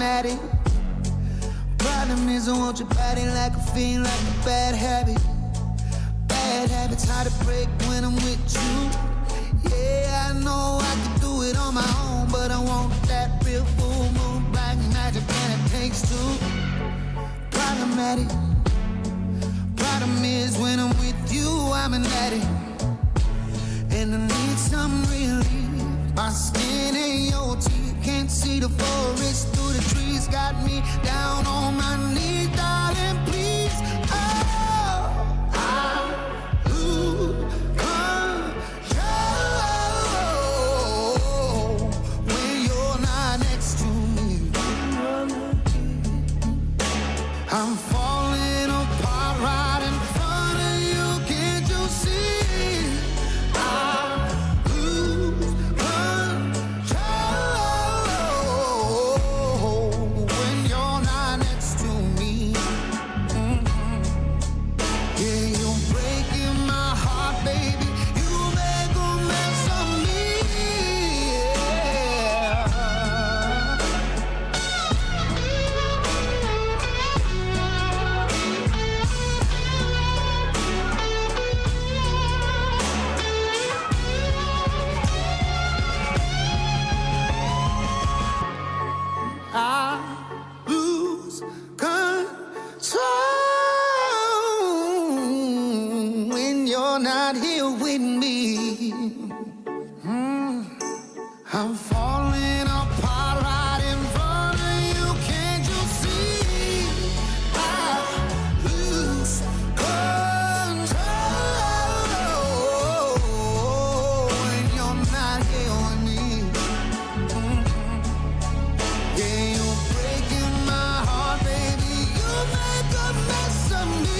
problematic. Problem is I want your body like a fiend, like a bad habit. Bad habits hard to break when I'm with you. Yeah, I know I can do it on my own, but I want that real full moon, black magic, and it takes two. Problematic. Problem is when I'm with you, I'm an addict, and I need some relief. My skin ain't your teeth, can't see the forest through the trees. Got me down on my knees, darling, please. Oh, I lose control when you're not next to me. I'm falling apart right in front of you, can't you see? I lose control when you're not next to me. Yeah, you're breaking my heart, baby. You make a mess of me. I lose control when you're not here with me. I'm falling apart right in front of you, can't you see? I lose control when you're not here with me. Yeah, you're breaking my heart, baby. You make a mess of me.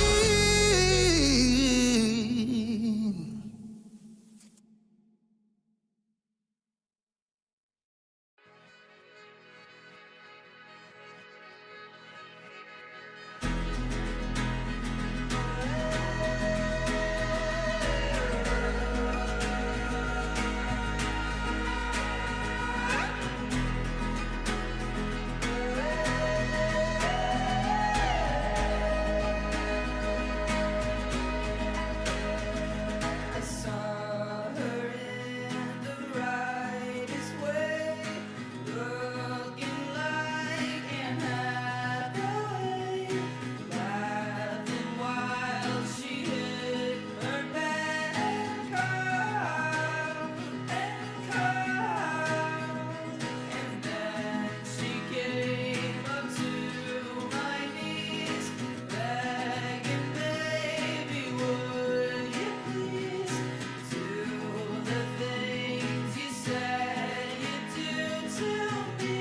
I saw her in the rightest way, looking like Anne Hathaway, laughing while she hit her bed and cried, and then she came up to my knees, begging, baby, would you please do the things you said you'd do to me,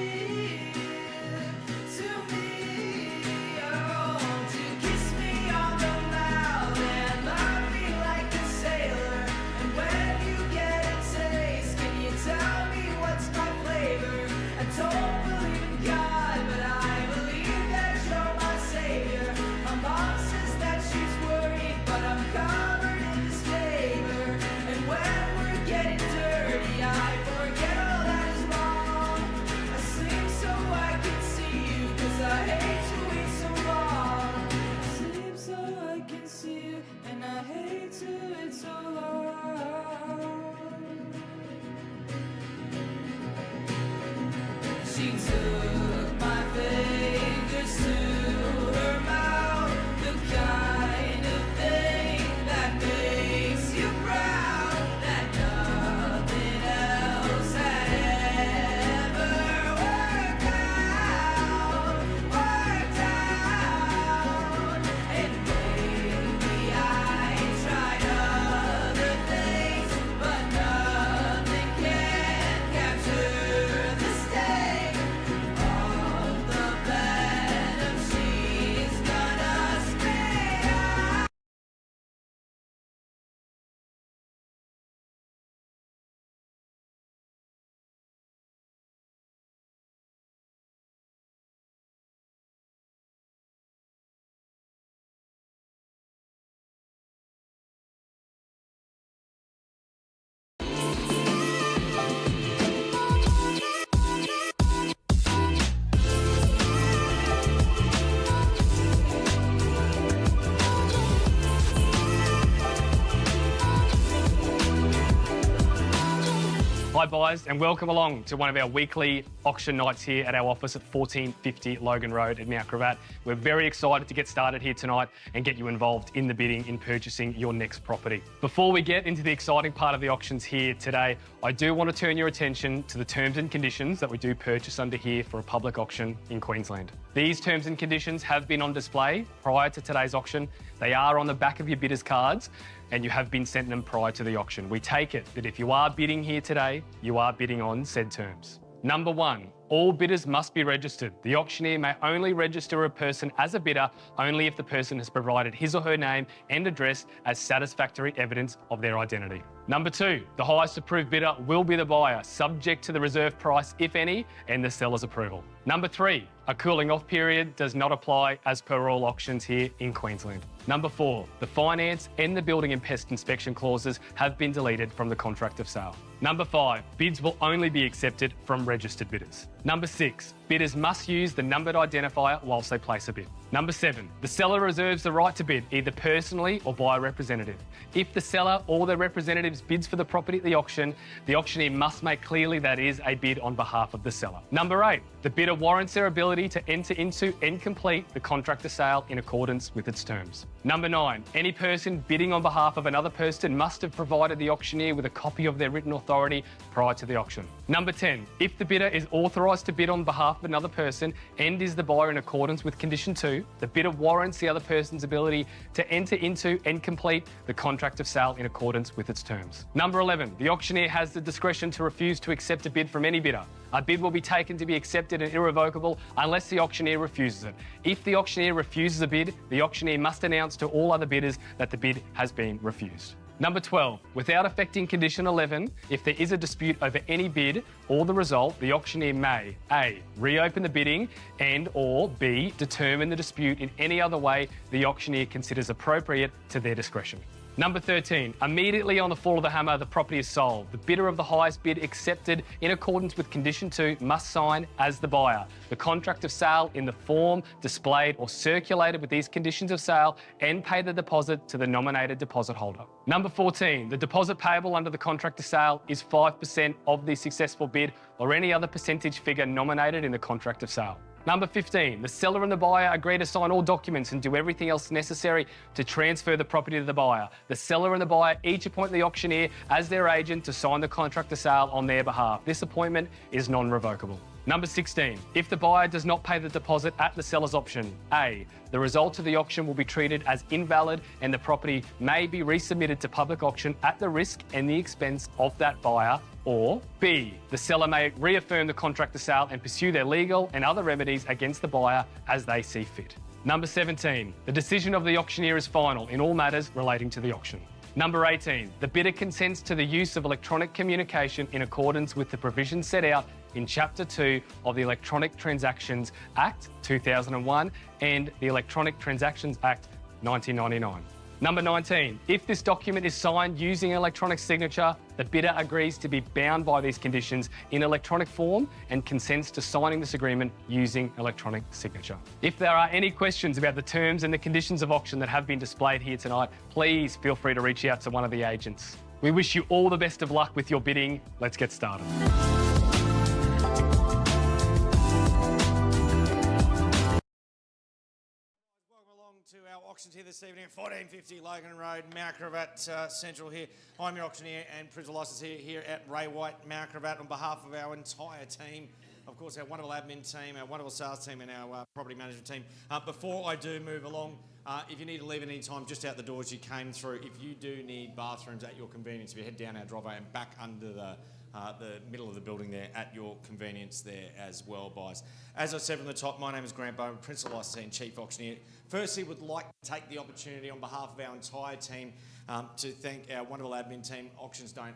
oh, to kiss me on the mouth and love me like a sailor, and when you get a taste, can you tell me what's my flavor? I don't believe in God, but I believe that you're my savior. My mom says that she's worried, but I'm covered in disfavor, and when we're getting dirty, I forget all that is wrong. I sleep so I can see you, 'cause I hate to wait so long. I sleep so I can see you, and I hate to wait so long. She took my fingers to her mouth, the kind of thing that makes you proud, that nothing else had ever worked out. And maybe I tried other things, but nothing can capture the sting. Hi buyers and welcome along to one of our weekly auction nights here at our office at 1450 Logan Road at Mount Gravatt. We're very excited to get started here tonight and get you involved in the bidding in purchasing your next property. Before we get into the exciting part of the auctions here today, I do want to turn your attention to the terms and conditions that we do purchase under here for a public auction in Queensland. These terms and conditions have been on display prior to today's auction. They are on the back of your bidders' cards and you have been sent them prior to the auction. We take it that if you are bidding here today, you are bidding on said terms. Number 1, all bidders must be registered. The auctioneer may only register a person as a bidder only if the person has provided his or her name and address as satisfactory evidence of their identity. Number 2, the highest approved bidder will be the buyer, subject to the reserve price, if any, and the seller's approval. Number 3, a cooling off period does not apply as per all auctions here in Queensland. Number 4, the finance and the building and pest inspection clauses have been deleted from the contract of sale. Number 5, bids will only be accepted from registered bidders. Number 6, bidders must use the numbered identifier whilst they place a bid. Number 7, the seller reserves the right to bid either personally or by a representative. If the seller or their representatives bids for the property at the auctioneer must make clearly that is a bid on behalf of the seller. Number 8, the bidder warrants their ability to enter into and complete the contract of sale in accordance with its terms. Number 9, any person bidding on behalf of another person must have provided the auctioneer with a copy of their written authority prior to the auction. Number 10, if the bidder is authorised to bid on behalf of another person and is the buyer in accordance with condition 2, the bidder warrants the other person's ability to enter into and complete the contract of sale in accordance with its terms. Number 11, the auctioneer has the discretion to refuse to accept a bid from any bidder. A bid will be taken to be accepted and irrevocable unless the auctioneer refuses it. If the auctioneer refuses a bid, the auctioneer must announce to all other bidders that the bid has been refused. Number 12, without affecting condition 11, if there is a dispute over any bid or the result, the auctioneer may A, reopen the bidding and or B, determine the dispute in any other way the auctioneer considers appropriate to their discretion. Number 13, immediately on the fall of the hammer, the property is sold. The bidder of the highest bid accepted in accordance with condition 2 must sign as the buyer the contract of sale in the form displayed or circulated with these conditions of sale and pay the deposit to the nominated deposit holder. Number 14, the deposit payable under the contract of sale is 5% of the successful bid or any other percentage figure nominated in the contract of sale. Number 15, the seller and the buyer agree to sign all documents and do everything else necessary to transfer the property to the buyer. The seller and the buyer each appoint the auctioneer as their agent to sign the contract of sale on their behalf. This appointment is non-revocable. Number 16, if the buyer does not pay the deposit at the seller's option, A, the result of the auction will be treated as invalid and the property may be resubmitted to public auction at the risk and the expense of that buyer, or B, the seller may reaffirm the contract of sale and pursue their legal and other remedies against the buyer as they see fit. Number 17, the decision of the auctioneer is final in all matters relating to the auction. Number 18, the bidder consents to the use of electronic communication in accordance with the provisions set out in Chapter 2 of the Electronic Transactions Act 2001 and the Electronic Transactions Act 1999. Number 19, if this document is signed using electronic signature, the bidder agrees to be bound by these conditions in electronic form and consents to signing this agreement using electronic signature. If there are any questions about the terms and the conditions of auction that have been displayed here tonight, please feel free to reach out to one of the agents. We wish you all the best of luck with your bidding. Let's get started. To our auctions here this evening at 1450 Logan Road, Mount Gravatt Central here. I'm your auctioneer and principal licensee here at Ray White, Mount Gravatt, on behalf of our entire team. Of course, our wonderful admin team, our wonderful sales team and our property management team. Before I do move along, if you need to leave at any time, just out the doors you came through. If you do need bathrooms at your convenience, if you head down our driveway and back under the middle of the building there at your convenience there as well, guys. As I said from the top, my name is Grant Bowen, Principal Licensee and Chief Auctioneer. Firstly, would like to take the opportunity on behalf of our entire team to thank our wonderful admin team. Auctions don't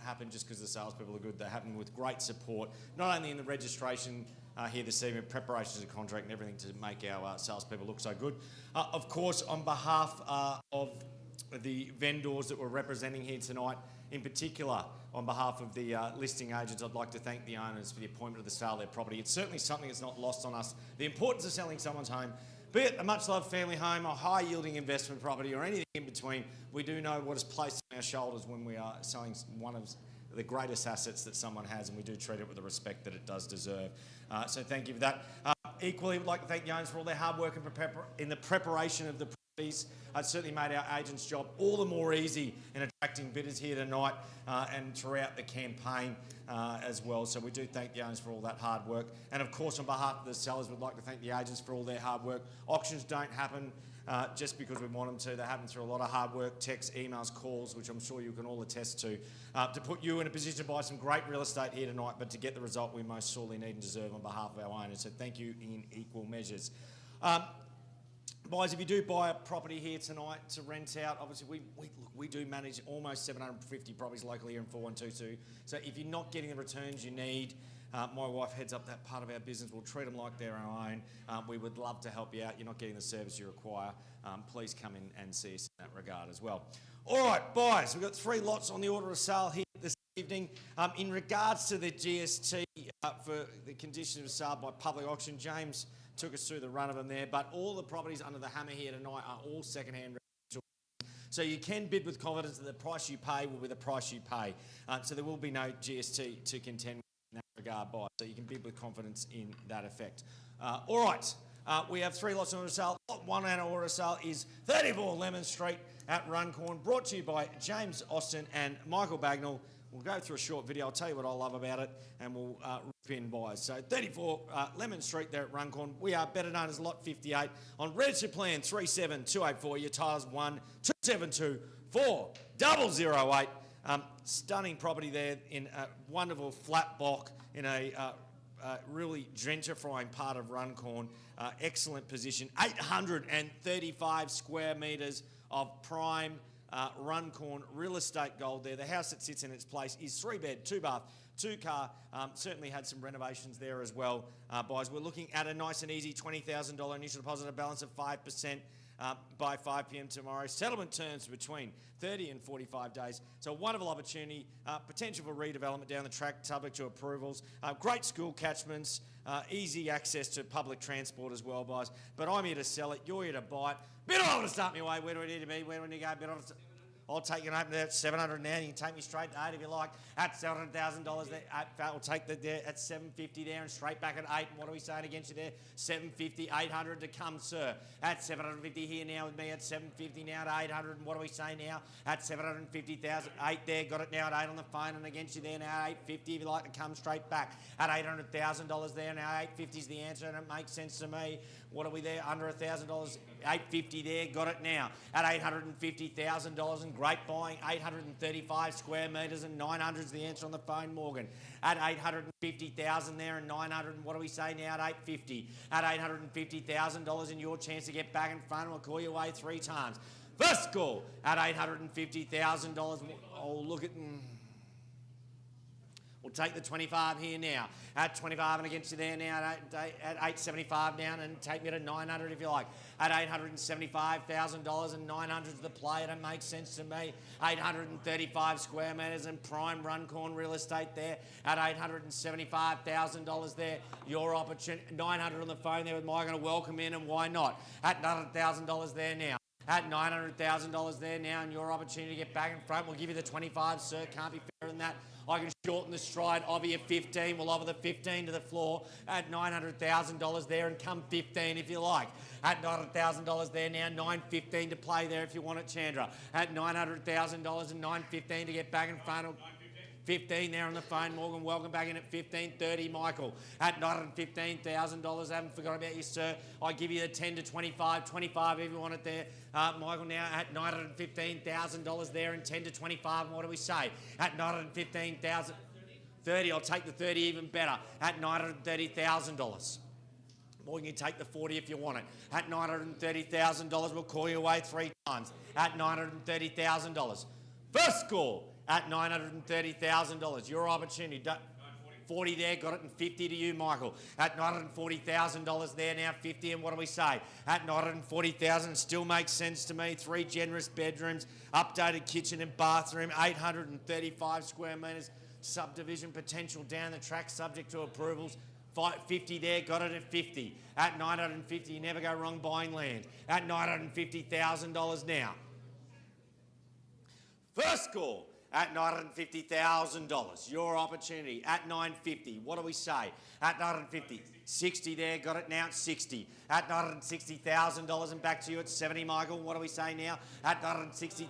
happen just because the salespeople are good. They happen with great support, not only in the registration here this evening, preparations of the contract and everything to make our salespeople look so good. Of course, on behalf of the vendors that we're representing here tonight, in particular, on behalf of the listing agents, I'd like to thank the owners for the appointment of the sale of their property. It's certainly something that's not lost on us. The importance of selling someone's home, be it a much-loved family home, a high-yielding investment property, or anything in between, we do know what is placed on our shoulders when we are selling one of the greatest assets that someone has, and we do treat it with the respect that it does deserve. So thank you for that. Equally, we'd like to thank the owners for all their hard work in the preparation of the properties. It's certainly made our agents' job all the more easy in attracting bidders here tonight and throughout the campaign as well. So we do thank the owners for all that hard work. And of course, on behalf of the sellers, we'd like to thank the agents for all their hard work. Auctions don't happen just because we want them to. They happen through a lot of hard work, texts, emails, calls, which I'm sure you can all attest to put you in a position to buy some great real estate here tonight, but to get the result we most sorely need and deserve on behalf of our owners. So thank you in equal measures. Buyers, if you do buy a property here tonight to rent out, obviously we do manage almost 750 properties locally here in 4122. So if you're not getting the returns you need, my wife heads up that part of our business. We'll treat them like they're our own. We would love to help you out. You're not getting the service you require. Please come in and see us in that regard as well. All right, buyers, we've got 3 lots on the order of sale here this evening. In regards to the GST for the condition of sale by public auction, James took us through the run of them there, but all the properties under the hammer here tonight are all second-hand residential. So you can bid with confidence that the price you pay will be the price you pay. So there will be no GST to contend with in that regard, by. So you can bid with confidence in that effect. All right, we have 3 lots on order of sale. Lot 1 on order of sale is 34 Lemon Street at Runcorn, brought to you by James Austin and Michael Bagnall. We'll go through a short video. I'll tell you what I love about it, and we'll rip in buyers. So 34 Lemon Street there at Runcorn. We are better known as Lot 58 on registered plan 37284. Your titles 12724 008. Stunning property there in a wonderful flat block in a really gentrifying part of Runcorn. Excellent position. 835 square metres of prime Runcorn real estate gold there. The house that sits in its place is 3-bed, 2-bath, 2-car. Certainly had some renovations there as well. Buyers, we're looking at a nice and easy $20,000 initial deposit, a balance of 5% by 5 p.m. tomorrow. Settlement terms between 30 and 45 days. So a wonderful opportunity, potential for redevelopment down the track, subject to approvals. Great school catchments, easy access to public transport as well, buyers. But I'm here to sell it, you're here to buy it. Bid on to start me away. Where do I need to be? Where do I need to go? Bid on to... I'll take you open there at 700 now. You can take me straight to 8 if you like. At $700,000 there. I'll take the there at 750 there and straight back at 8. And what are we saying against you there? 750, 800 to come, sir. At 750 here now with me at 750 now to 800. And what do we say now? At 750,000. 8 there. Got it now at 8 on the phone and against you there now at 850 if you like to come straight back. At $800,000 there now. 850 is the answer and it makes sense to me. What are we there? Under $1,000. 850 there. Got it now. At $850,000 and great buying. 835 square metres and 900 is the answer on the phone, Morgan. At 850,000 there and 900. And what do we say now at 850? At $850,000 and your chance to get back in front. We'll call you away 3 times. First call at $850,000. Oh, look at... We'll take the 25 here now. At 25 and against you there now at 875 down and take me to 900 if you like. At $875,000 and 900 is the play. It makes sense to me. 835 square metres and prime Runcorn real estate there at $875,000 there. Your opportunity. 900 on the phone there with Mike. Going to welcome in and why not? At $900,000 there now. At $900,000 there now and your opportunity to get back in front. We'll give you the 25, sir. Can't be fairer than that. I can shorten the stride, offer you 15. We'll offer the 15 to the floor at $900,000 there and come 15 if you like. At $900,000 there now, 915 to play there if you want it, Chandra. At $900,000 and 915 to get back in front of... 15 there on the phone, Morgan. Welcome back in at 15.30, Michael. At $915,000, haven't forgot about you, sir. I give you the 10 to 25, 25 if you want it there. Michael now at $915,000 there and 10 to 25. And what do we say? At $915,000, 30. I'll take the 30 even better. At $930,000. Or you can take the 40 if you want it. At $930,000, we'll call you away 3 times. At $930,000. First call. At $930,000. Your opportunity. 40 there, got it, and 50 to you, Michael. At $940,000 there now, 50, and what do we say? At $940,000, still makes sense to me. 3 generous bedrooms, updated kitchen and bathroom, 835 square metres, subdivision potential down the track, subject to approvals. 50 there, got it at 50. At $950, you never go wrong buying land. At $950,000 now. First call. at $950,000. Your opportunity at $950. What do we say? At $950. 60 there, got it now at 60. At $960,000 and back to you at 70, Michael. What do we say now? At $960.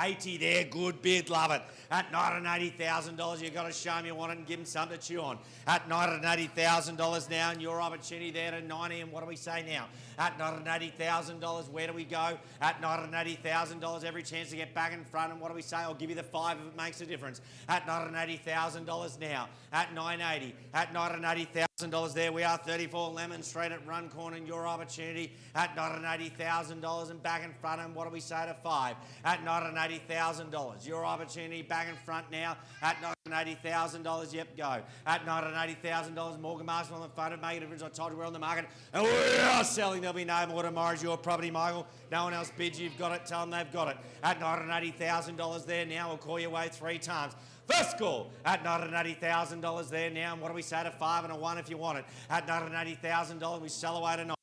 80 there, good bid, love it. At $980,000, you've got to show them you want it and give them something to chew on. At $980,000 now, and your opportunity there to 90, and what do we say now? At $980,000, where do we go? At $980,000, every chance to get back in front, and what do we say? I'll give you the 5 if it makes a difference. At $980,000 now, at $980, at $980,000 there we are, 34 Lemon Street at Runcorn, and your opportunity at $980,000 and back in front, and what do we say to 5? At $980,000, your opportunity back in front now at $980,000, yep, go. At $980,000, Morgan Marshall on the phone and make a difference. I told you we're on the market and we are selling. There'll be no more tomorrow. It's your property, Michael. No one else bids. You've got it. Tell them they've got it. At $980,000 there now. We'll call you away 3 times. First call at $980,000 there now. And what do we say to 5 and a 1 if you want it? At $980,000, we sell away tonight.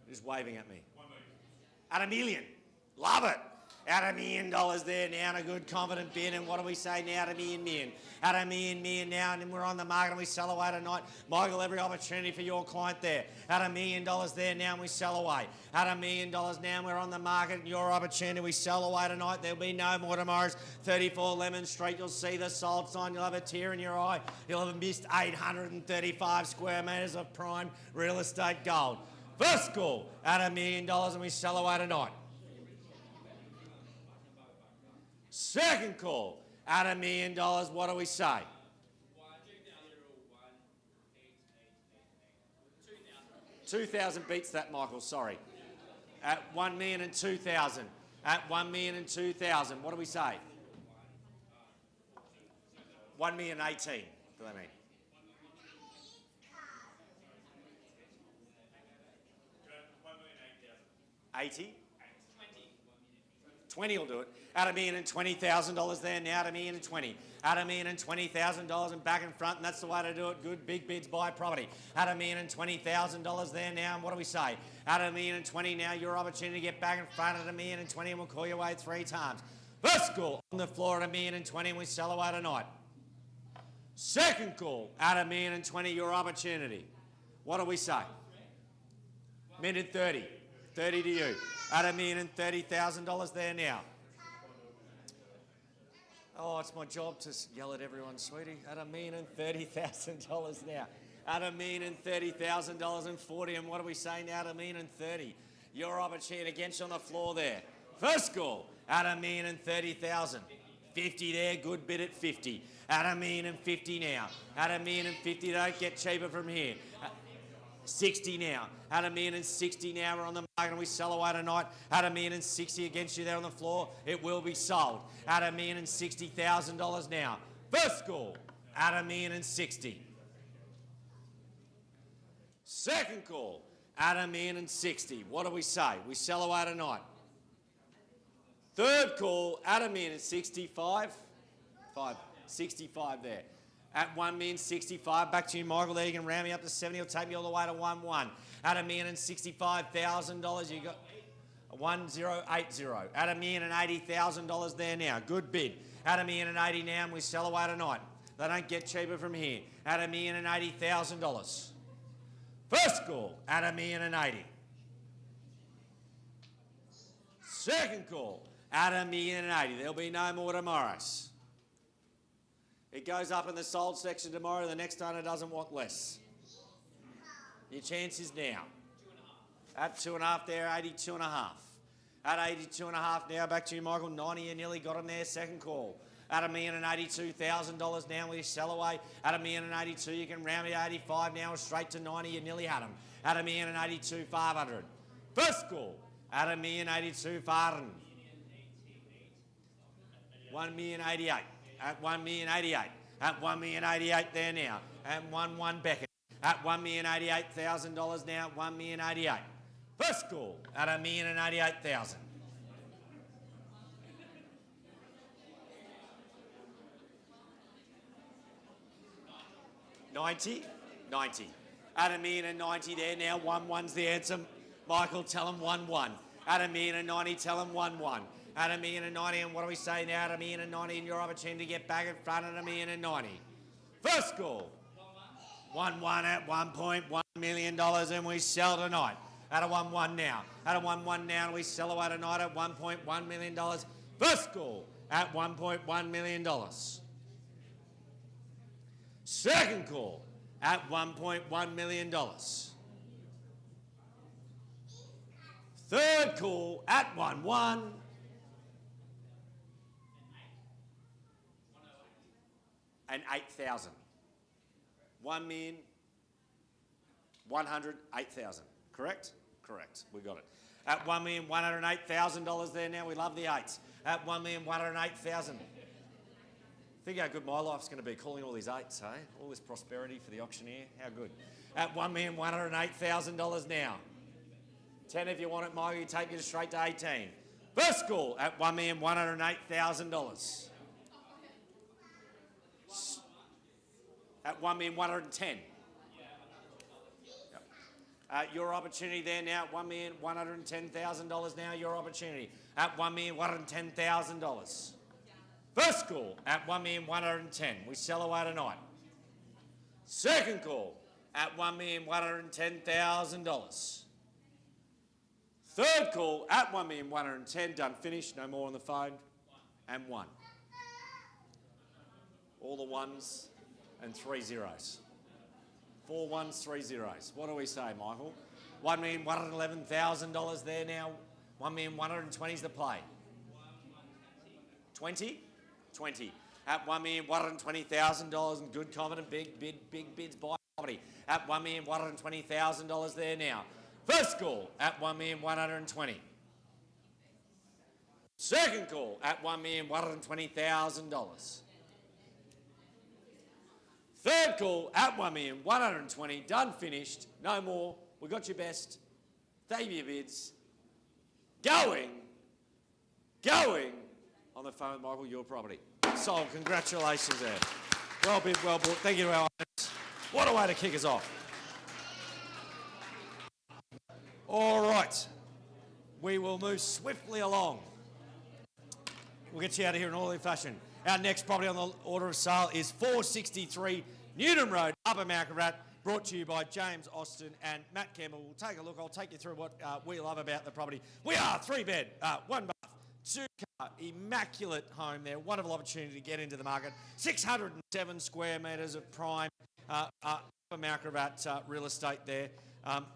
Just waving at me. At $1 million. Love it. At $1 million there now, and a good confident bid. And what do we say now? At $1 million. At $1 million now, and then we're on the market and we sell away tonight. Michael, every opportunity for your client there. At $1 million there now, and we sell away. At $1 million now, and we're on the market, and your opportunity, we sell away tonight. There'll be no more tomorrow's 34 Lemon Street. You'll see the sold sign. You'll have a tear in your eye. You'll have missed 835 square metres of prime real estate gold. First call at $1 million, and we sell away tonight. Second call at $1 million. What do we say? 2,000 beats that, Michael. Sorry. At 1,002,000. At 1,002,000. What do we say? 1,018,000. Do they mean? 80? 20 will do it. At $1,020,000 there now, at $1,020,000. At $1,020,000 and back in front, and that's the way to do it. Good big bids buy property. At $1,020,000 there now, and what do we say? At $1,020,000 now, your opportunity to get back in front at $1,020,000, and we'll call you away 3 times. First call on the floor at $1,020,000, and we sell away tonight. Second call at $1,020,000, your opportunity. What do we say? Minute 30. 30 to you. At $1,030,000 there now. Oh, it's my job to yell at everyone, sweetie. At $1,030,000 now. At $1,030,000 and 40. And what do we say now? At $1,030,000. Your opportunity against you on the floor there. First call at $1,030,000. 50 there, good bid at 50. At $1,050,000 now. At $1,050,000, don't get cheaper from here. 60 now. At $1,060,000 now, we're on the market and we sell away tonight. At $1,060,000 against you there on the floor, it will be sold. At $1,060,000 now. First call at $1,060,000. Second call at $1,060,000. What do we say? We sell away tonight. Third call at $1,065,000. 65 there. At $1,065,000, back to you, Michael. There you can round me up to 70. I'll take me all the way to 1-1. At $1,065,000, you got 1080. At $1,080,000 there now. Good bid. At $1,080,000 now, and we sell away tonight. They don't get cheaper from here. At $1,080,000. First call at $1,080,000. Second call at $1,080,000. There'll be no more tomorrows. It goes up in the sold section tomorrow. The next owner doesn't want less. Your chance is now. At 2.5 there, 82.5. At 82.5 now, back to you, Michael. 90, you nearly got him there. Second call. At $1,082,000 now, we sell away. At $1,082,000, you can round it to 85 now, straight to 90. You nearly had him. At $1,082,500. First call. At $1,082,500. $1,088,000. At $1,088,000. At $1,088,000 there now. At 1-1 Beckett. At $1,088,000 now. $1,088,000. First call at $1,088,000. $90,000. At $1,090,000 there now. 1-1's the answer. Michael, tell him 1-1. At $1,090,000, tell him 1-1. at $1,090,000. And what do we say now? At $1,090,000, and your opportunity to get back in front at $1,090,000. First call. 1-1 at $1.1 million, and we sell tonight at a 1-1 now. At a 1-1 now, and we sell away tonight at $1.1 million. First call at $1.1 million. Second call at $1.1 million. Third call at 1-1. And 8,000. 1,108,000. Correct? Correct. We got it. At $1,108,000 there now. We love the eights. At $1,108,000. Think how good my life's going to be calling all these eights, hey? All this prosperity for the auctioneer. How good. At $1,108,000 now. 10 if you want it, Margate, take you straight to 18. First call at $1,108,000. At $1,110,000. Yep. Your opportunity there now at $1,110,000 now. Your opportunity at $1,110,000. First call at $1,110,000. We sell away tonight. Second call at $1,110,000. Third call at $1,110,000. Done, finished. No more on the phone. And one. All the ones and 3 zeros. 4 ones, 3 zeros. What do we say, Michael? $1,111,000 there now. $1,120,000 is the play. 20? 20. At $1,120,000 and good, confident, big bids by property. At $1,120,000 there now. First call at $1,120,000. Second call at $1,120,000. Third call at $1,120,000. Done, finished. No more. We got your best. Thank you, bids. Going on the phone, Michael, your property. Sold. Congratulations there. Well bid, well bought. Thank you to our owners. What a way to kick us off. All right. We will move swiftly along. We'll get you out of here in orderly fashion. Our next property on the order of sale is 463 Newnham Road, Upper Gravatt, brought to you by James Austin and Matt Campbell. We'll take a look. I'll take you through what we love about the property. We are 3-bed, 1 bath, 2-car, immaculate home there. Wonderful opportunity to get into the market. 607 square metres of prime Upper Gravatt real estate there.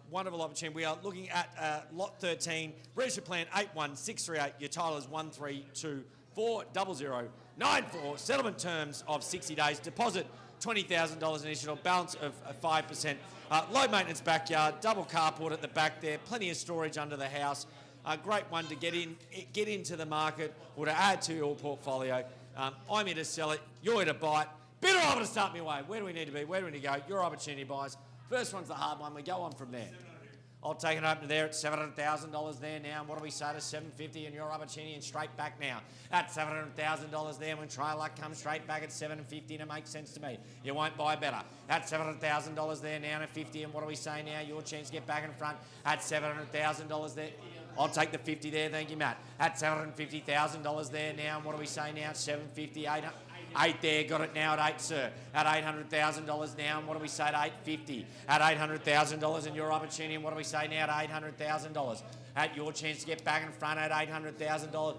Wonderful opportunity. We are looking at lot 13, registered plan 81638. Your title is 132400094. Settlement terms of 60 days. Deposit $20,000 initial. Balance of 5%. Low maintenance backyard. Double carport at the back there. Plenty of storage under the house. A great one to get into the market or to add to your portfolio. I'm here to sell it. You're here to buy it. Bidder over to start me away. Where do we need to be? Where do we need to go? Your opportunity buys. First one's the hard one. We go on from there. I'll take it open there at $700,000 there now. And what do we say to $750 and your opportunity and straight back now? At $700,000 there. When try luck comes straight back at $750 and it makes sense to me. You won't buy better. At $700,000 there now and $50 and what do we say now? Your chance to get back in front at $700,000 there. I'll take the 50 there. Thank you, Matt. At $750,000 there now. And what do we say now? $750, $800. 8 there, got it now at 8, sir. At $800,000 now, and what do we say at $850? At $800,000 and your opportunity, and what do we say now at $800,000? At your chance to get back in front at $800,000.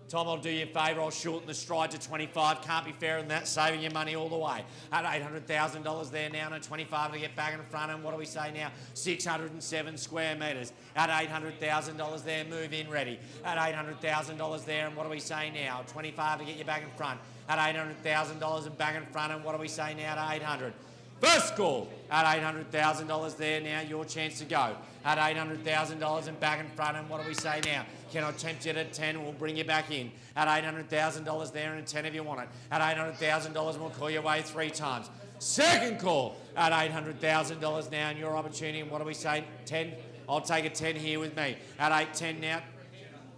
Tom, I'll do you a favour, I'll shorten the stride to 25. Can't be fairer than that, saving your money all the way. At $800,000 there now, and at 25 to get back in front, and what do we say now? 607 square metres. At $800,000 there, move in ready. At $800,000 there, and what do we say now? 25 to get you back in front. At $800,000 and back in front, and what do we say now at 800? First call at $800,000 there now, your chance to go. At $800,000 and back in front, and what do we say now? Can I tempt you at 10? We'll bring you back in. At $800,000 there and 10 if you want it. At $800,000 we'll call you away 3 times. Second call at $800,000 now and your opportunity, and what do we say? 10? I'll take a 10 here with me. At 810 now.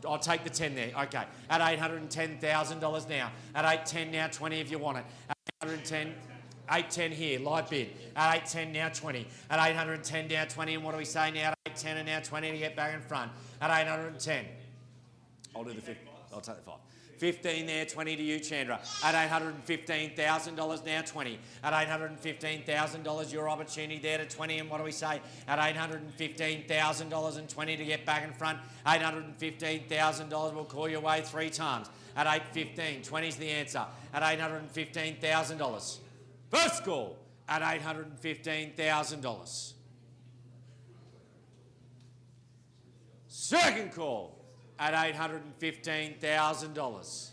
I'll take the 10 there. Okay. At $810,000 now. At 810 now, 20 if you want it. At 810, 810 here, live bid. At 810 now, 20. At 810 now, 20. And what do we say now? At 810 and now 20 to get back in front. At 810. I'll do the 50. I'll take the 5. 15 there, 20 to you, Chandra. At $815,000 now, 20. At $815,000, your opportunity there to 20, and what do we say? At $815,000 and 20 to get back in front. $815,000, we'll call your way 3 times. At $815, 20 is the answer. At $815,000. First call at $815,000. Second call at $815,000.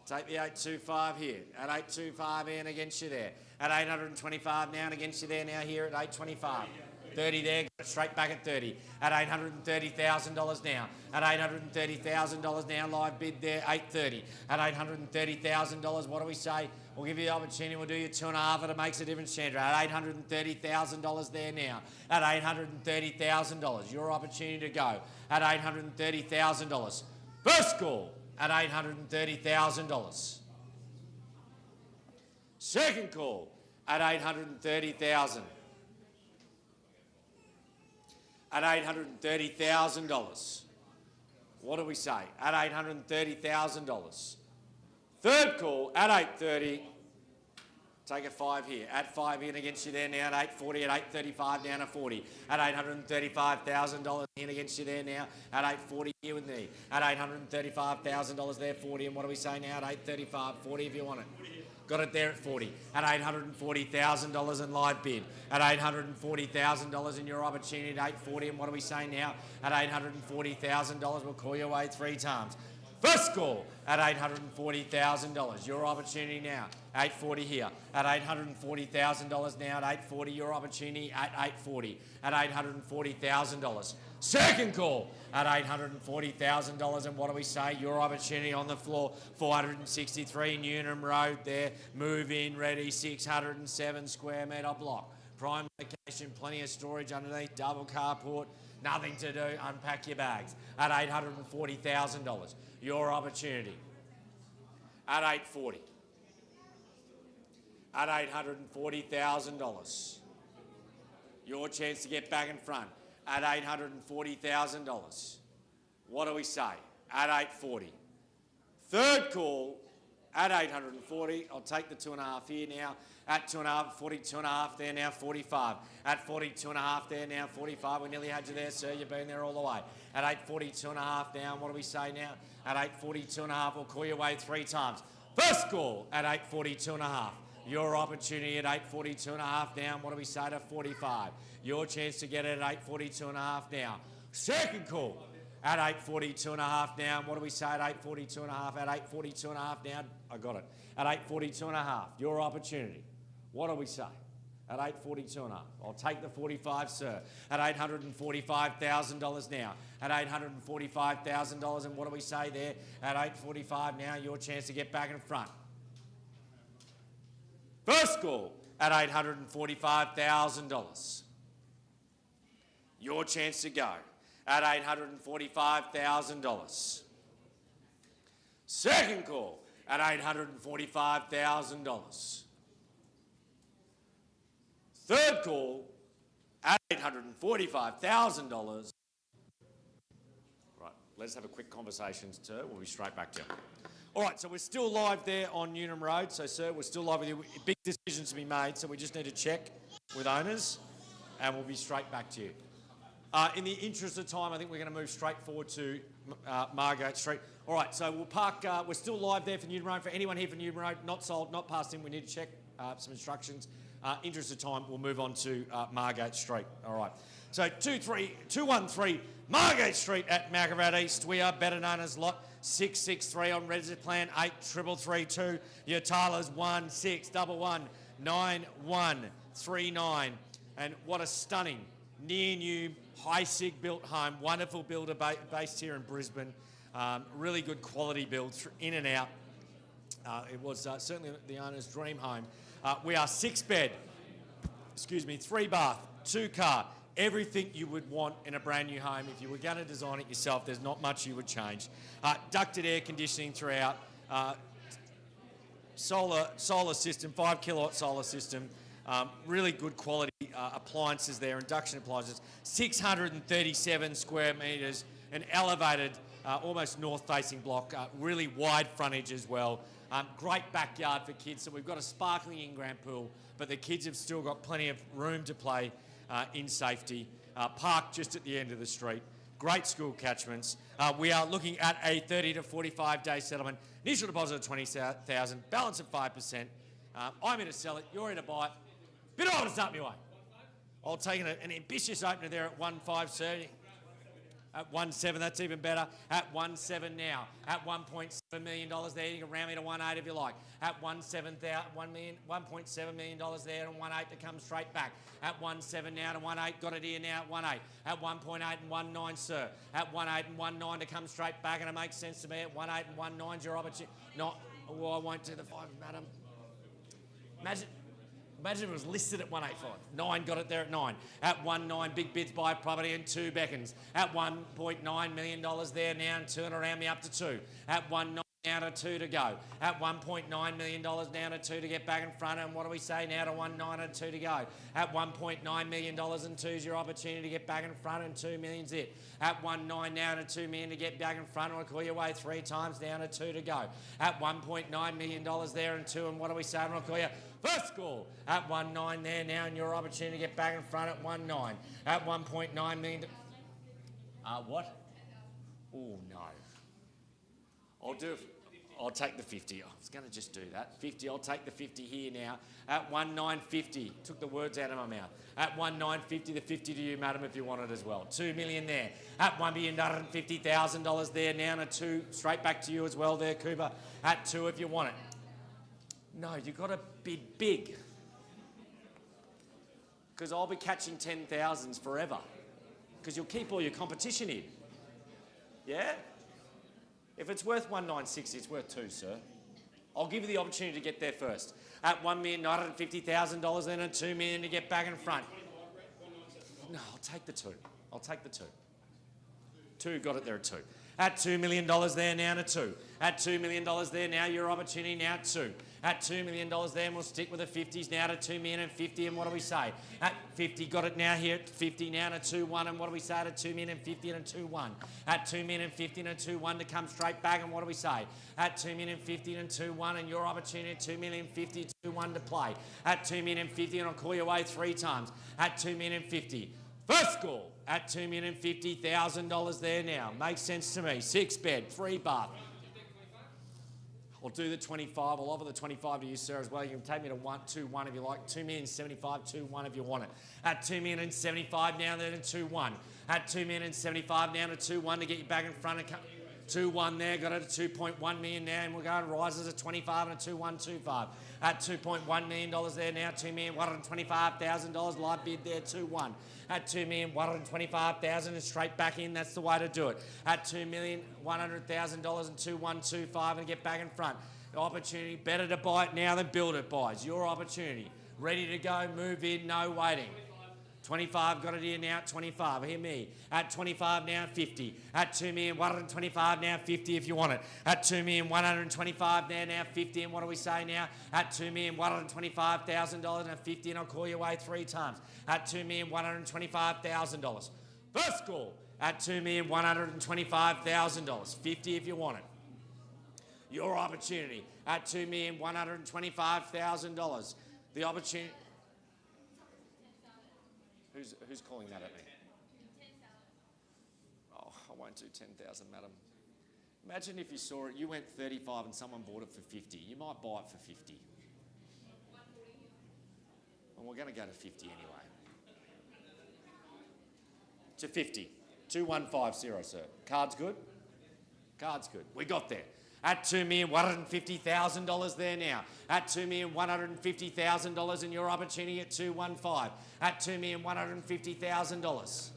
Take the 825 here. At 825 in against you there. At 825 now and against you there now here at 825. 30 there, straight back at 30. At $830,000 now. At $830,000 now, live bid there, 830. At $830,000, what do we say? We'll give you the opportunity, we'll do you 2.5 if it makes a difference, Chandra. At $830,000 there now. At $830,000, your opportunity to go. At $830,000. First call at $830,000. Second call at $830,000. At $830,000. What do we say? At $830,000. Third call at $830,000. Take a 5 here. At 5 in against you there now at $840,000. At $835,000 down to $40,000. At $835,000 in against you there now at $840,000 here with me. At $835,000 there, $40,000. And what do we say now? At $835,000, $40,000 if you want it. Got it there at $40,000. At $840,000 in live bid. At $840,000 in your opportunity at $840,000. And what do we say now? At $840,000, we'll call your way 3 times. First call at $840,000. Your opportunity now. $840,000 here. At $840,000 now at $840,000. Your opportunity at $840,000. At $840,000. Second call at $840,000. And what do we say? Your opportunity on the floor. 463 Newnham Road there. Move in, ready. 607 square metre block. Prime location, plenty of storage underneath. Double carport. Nothing to do. Unpack your bags. At $840,000. Your opportunity. At $840,000. At $840,000. Your chance to get back in front. At $840,000. What do we say? At $840,000. Third call at $840,000. I'll take the 2.5 here now. At 2.5, 42.5 there now, 45. At 42.5 there now, 45. We nearly had you there, sir. You've been there all the way. At 842.5 down, what do we say now? At 842.5, we'll call your way 3 times. First call at 842.5. Your opportunity at 842.5 down, what do we say to 45? Your chance to get it at 842.5 now. Second call at 842.5 down, what do we say at 842.5? At 842.5 down, I got it. At 842.5, your opportunity. What do we say? At 842.5. I'll take the 45, sir. At $845,000 now. At $845,000, and what do we say there? At 845 now, your chance to get back in front. First call at $845,000. Your chance to go at $845,000. Second call at $845,000. Third call at $845,000. Right, let's have a quick conversation, sir. We'll be straight back to you. All right, so we're still live there on Newnham Road. So, sir, we're still live with you. Big decisions to be made, so we just need to check with owners, and we'll be straight back to you. In the interest of time, I think we're going to move straight forward to Margate Street. All right, so we'll park. We're still live there for Newnham Road. For anyone here for Newnham Road, not sold, not passed in, we need to check some instructions. Interest of time, we'll move on to Margate Street. All right. So 213 Margate Street at Gravatt East. We are better known as Lot 663 on registered plan 8332. Your Tyler's 16119139. And what a stunning near new high sig built home. Wonderful builder based here in Brisbane. Really good quality build in and out. It was certainly the owner's dream home. We are 6 bed, 3 bath, 2 car, everything you would want in a brand new home. If you were going to design it yourself, there's not much you would change. Ducted air conditioning throughout, solar system, 5 kilowatt solar system, really good quality appliances there, induction appliances, 637 square metres, an elevated, almost north-facing block, really wide frontage as well. Great backyard for kids. So we've got a sparkling in-ground pool, but the kids have still got plenty of room to play in safety. Park just at the end of the street. Great school catchments. We are looking at a 30 to 45 day settlement. Initial deposit of 20,000, balance of 5%. I'm here to sell it. You're here to buy it. Bit of it, up my way. I'll take an ambitious opener there at 1.5, sir. At 1.7, that's even better. At 1.7 now. At $1.7 million there. You can round me to 1.8 if you like. At 1.7 million dollars there and 1.8 to come straight back. At 1.7 now to 1.8. Got it here now at 1.8. At 1.8 and 1.9, sir. At 1.8 and 1.9 to come straight back, and it makes sense to me. At 1.8 and 1.9 is your opportunity. Not, oh, I won't do the 5, madam. Imagine if it was listed at 1.85. 9 got it there at 9. At 1.9, big bids buy property and 2 beckons. At $1.9 million there now and turn around me up to 2. At 1.9 now to 2 to go. At $1.9 million now to 2 to get back in front. And what do we say now to 1.9 and 2 to go? At $1.9 million and 2 is your opportunity to get back in front, and 2 million's it. At 1.9 now to 2 million to get back in front. I'll call your way 3 times down to 2 to go. At $1.9 million there and 2, and what do we say? And I'll call you first call. At 1.9 there now, and your opportunity to get back in front at 1.9. At 1.9 million. What? Oh no. I'll take the 50. I was going to just do that. 50, I'll take the 50 here now. At 1.950. Took the words out of my mouth. At 1.950, the 50 to you, madam, if you want it as well. 2 million there. At $1,150,000 there now, and a 2 straight back to you as well there, Cooper. At 2 if you want it. No, you've got to bid big. Because I'll be catching 10,000s forever. Because you'll keep all your competition in. Yeah? If it's worth 1.960, it's worth 2, sir. I'll give you the opportunity to get there first. At $1,950,000 then, and 2 million to get back in front. No, I'll take the 2. I'll take the 2. 2, got it there at 2. At $2 million there now to 2. At $2 million there now, your opportunity now at 2. At $2 million there, and we'll stick with the 50s now to 2 million and 50, and what do we say? At 50, got it now here at 50 now to 2-1, and what do we say to 2 million and 50 and a 2-1? At 2 million and 50 and a 2-1 to come straight back, and what do we say? At 2 million and 50 and 2-1, and your opportunity at 2 million and 50, 2-1 to play. At 2 million and 50, and I'll call you away 3 times. At 2 million and 50. First call at $2,050,000 there now. Makes sense to me. 6 bed, 3 bath. I'll do the 25. I'll offer the 25 to you, sir, as well. You can take me to 2-1 if you like. 2,075,000, 2-1 if you want it. At 2,075,000 now, then to 2-1. At 2,075,000 now to 2-1 to get you back in front. 2-1 there, got it at 2.1 million now, and we're going rises at 25 and a 2.125. At $2.1 million there now, $2,125,000 live bid there, 2-1. At $2,125,000 and straight back in, that's the way to do it. At $2,100,000 and 2.125 and get back in front. The opportunity, better to buy it now than build it buys. Your opportunity. Ready to go, move in, no waiting. 25, got it here now at 25. Hear me. At 25 now, 50. At 2,125,000 now, 50 if you want it. At 2,125,000 there now, 50. And what do we say now? At $2,125,000 and 50, and I'll call you away 3 times. At $2,125,000. First call at $2,125,000. 50 if you want it. Your opportunity at $2,125,000. The opportunity. Who's calling that at me? Oh, I won't do 10,000, madam. Imagine if you saw it, you went 35 and someone bought it for 50. You might buy it for 50. Well, we're going to go to 50 anyway. To 50. 2,150, sir. Card's good? Card's good. We got there. At $2,150,000 there now. At $2,150,000 and your opportunity at 215. At $2,150,000.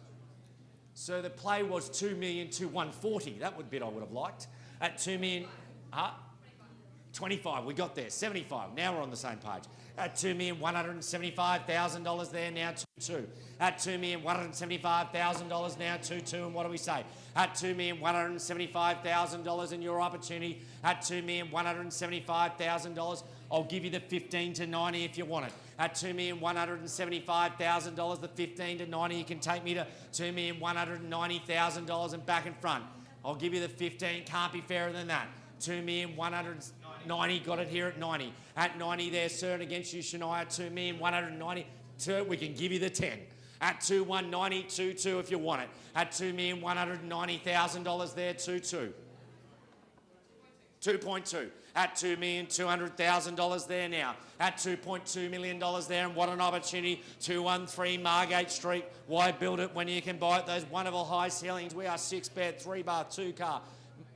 So the play was 2,2,140. That would bit I would have liked. At 2 million, 25, we got there. 75, now we're on the same page. At $2,175,000 there, now 2-2. At $2,175,000 now 2-2, and what do we say? At $2,175,000 in your opportunity. At $2,175,000, I'll give you the 15 to 90 if you want it. At $2,175,000, the 15 to 90, you can take me to $2,190,000 and back in front. I'll give you the 15, can't be fairer than that. 2,190, got it here at 90. At 90 there, sir, and against you, Shania, 2,190. Sir, we can give you the 10. At 2,190, 2-2 if you want it. At $2,190,000 there, 2-2. 2.2. At $2,200,000 there now. At $2.2 million there, and what an opportunity. 213 Margate Street. Why build it when you can buy it? Those wonderful high ceilings. We are 6-bed, 3-bar, 2-car.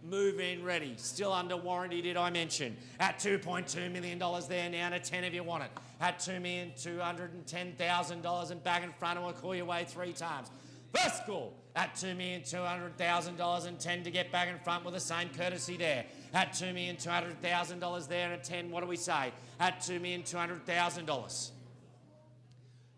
Move in ready. Still under warranty, did I mention? At $2.2 million there now, and a 10 if you want it. At $2,210,000 and back in front, and we'll call your way 3 times. First call at $2,200,000 and 10 to get back in front with the same courtesy there. At $2,200,000 there and 10, what do we say? At $2,200,000.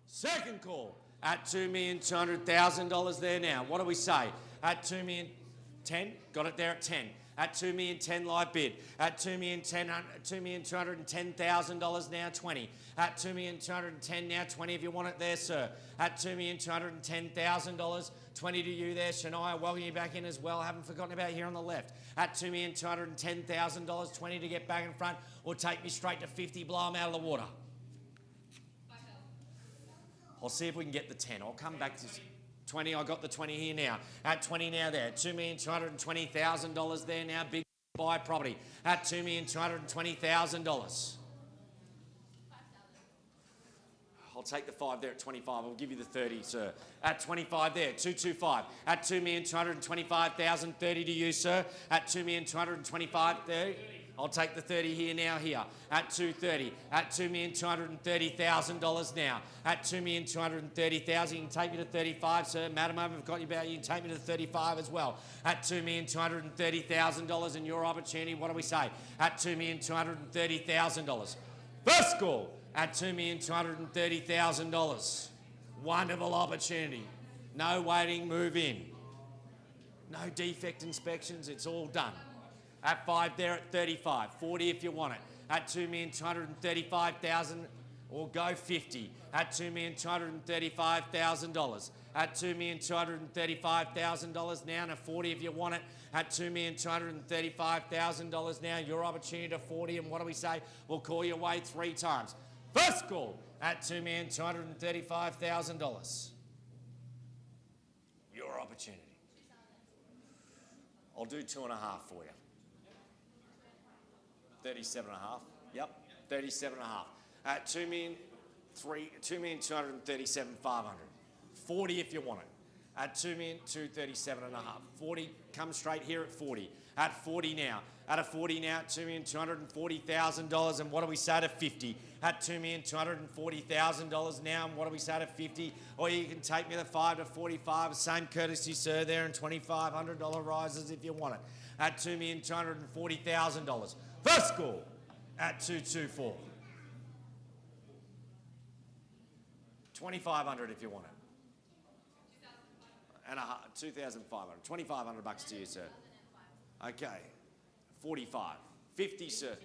Second call at $2,200,000 there now. What do we say? At $2,010,000, got it there at 10. At $2,010,000 live bid. At $2,210,000 now 20. At $2,210,000 now 20 if you want it there, sir. At $2,210,000, 20 to you there, Shania. Welcome you back in as well. Haven't forgotten about here on the left. At $2,210,000, 20 to get back in front, or take me straight to 50, blow them out of the water. I'll see if we can get the 10. I'll come back to 20, I got the 20 here now. At 20 now there. $2,220,000 there now. Big buy property. At $2,220,000. I'll take the 5 there at 25. I'll give you the 30, sir. At 25 there, 225. At $2,225,000, 30 to you, sir. At $2,225,000, 30. I'll take the 30 here now here. At 230. At $2,230,000 now. At $2,230,000, you can take me to 35, sir. Madam, I've got you about. You can take me to 35 as well. At $2,230,000 in your opportunity, what do we say? At $2,230,000. First call at $2,230,000. Wonderful opportunity. No waiting, move in. No defect inspections, it's all done. At 5 there at 35, 40 if you want it. At $2,235,000 or go 50. At $2,235,000. At $2,235,000 now and a 40 if you want it. At $2,235,000 now, your opportunity to 40, and what do we say? We'll call your way 3 times. First call at $2,235,000. Your opportunity. I'll do 2.5 for you. 37.5. Yep, 37.5. At $2,237,500. 40 if you want it. At $2,237.5. 40, come straight here at 40. At 40 now. At a 40 now, $2,240,000, and what do we say to 50? At $2,240,000 now, and what do we say to 50? Or you can take me the 5 to 45, same courtesy, sir, there, and $2,500 rises if you want it. At $2,240,000. First call at 224. 2,500 if you want it. And 2,500. 2,500 bucks to you, sir. Okay. 45. 50, sir.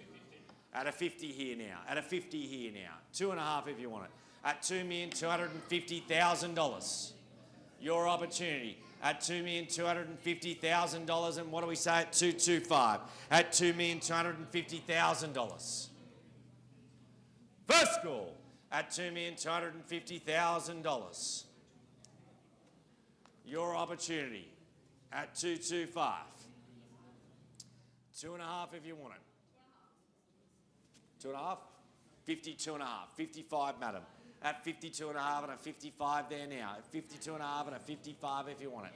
At a 50 here now. At a 50 here now. 2.5 if you want it. At $2,250,000. Your opportunity. At $2,250,000, and what do we say at 225? At $2,250,000. First call at $2,250,000. Your opportunity at 225. 2.5 if you want it. 2.5? 52.5. 55, madam. At 52.5 and a 55 there now. At 52.5 and a 55 if you want it.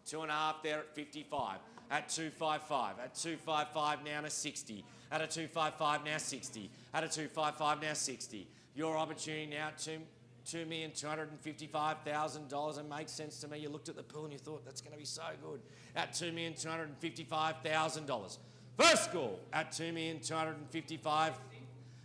2.5 there at 55. At 255. At 255 now and a 60. At a 255 now 60. At a 255 now 60. Your opportunity now $2,255,000. It makes sense to me. You looked at the pool and you thought that's going to be so good. At $2,255,000. First call at 2,255,000.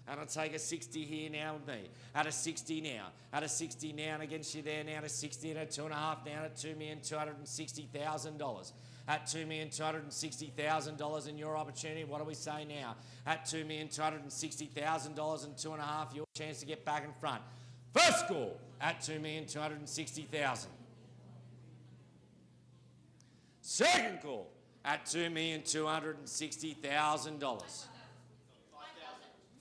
And I'll take a 60 here now with me. At a 60 now. At a 60 now and against you there now to 60 at a 2.5 down at $2,260,000. At $2,260,000 in your opportunity. What do we say now? At $2,260,000 and 2.5, your chance to get back in front. First call at $2,260,000. Second call at $2,260,000.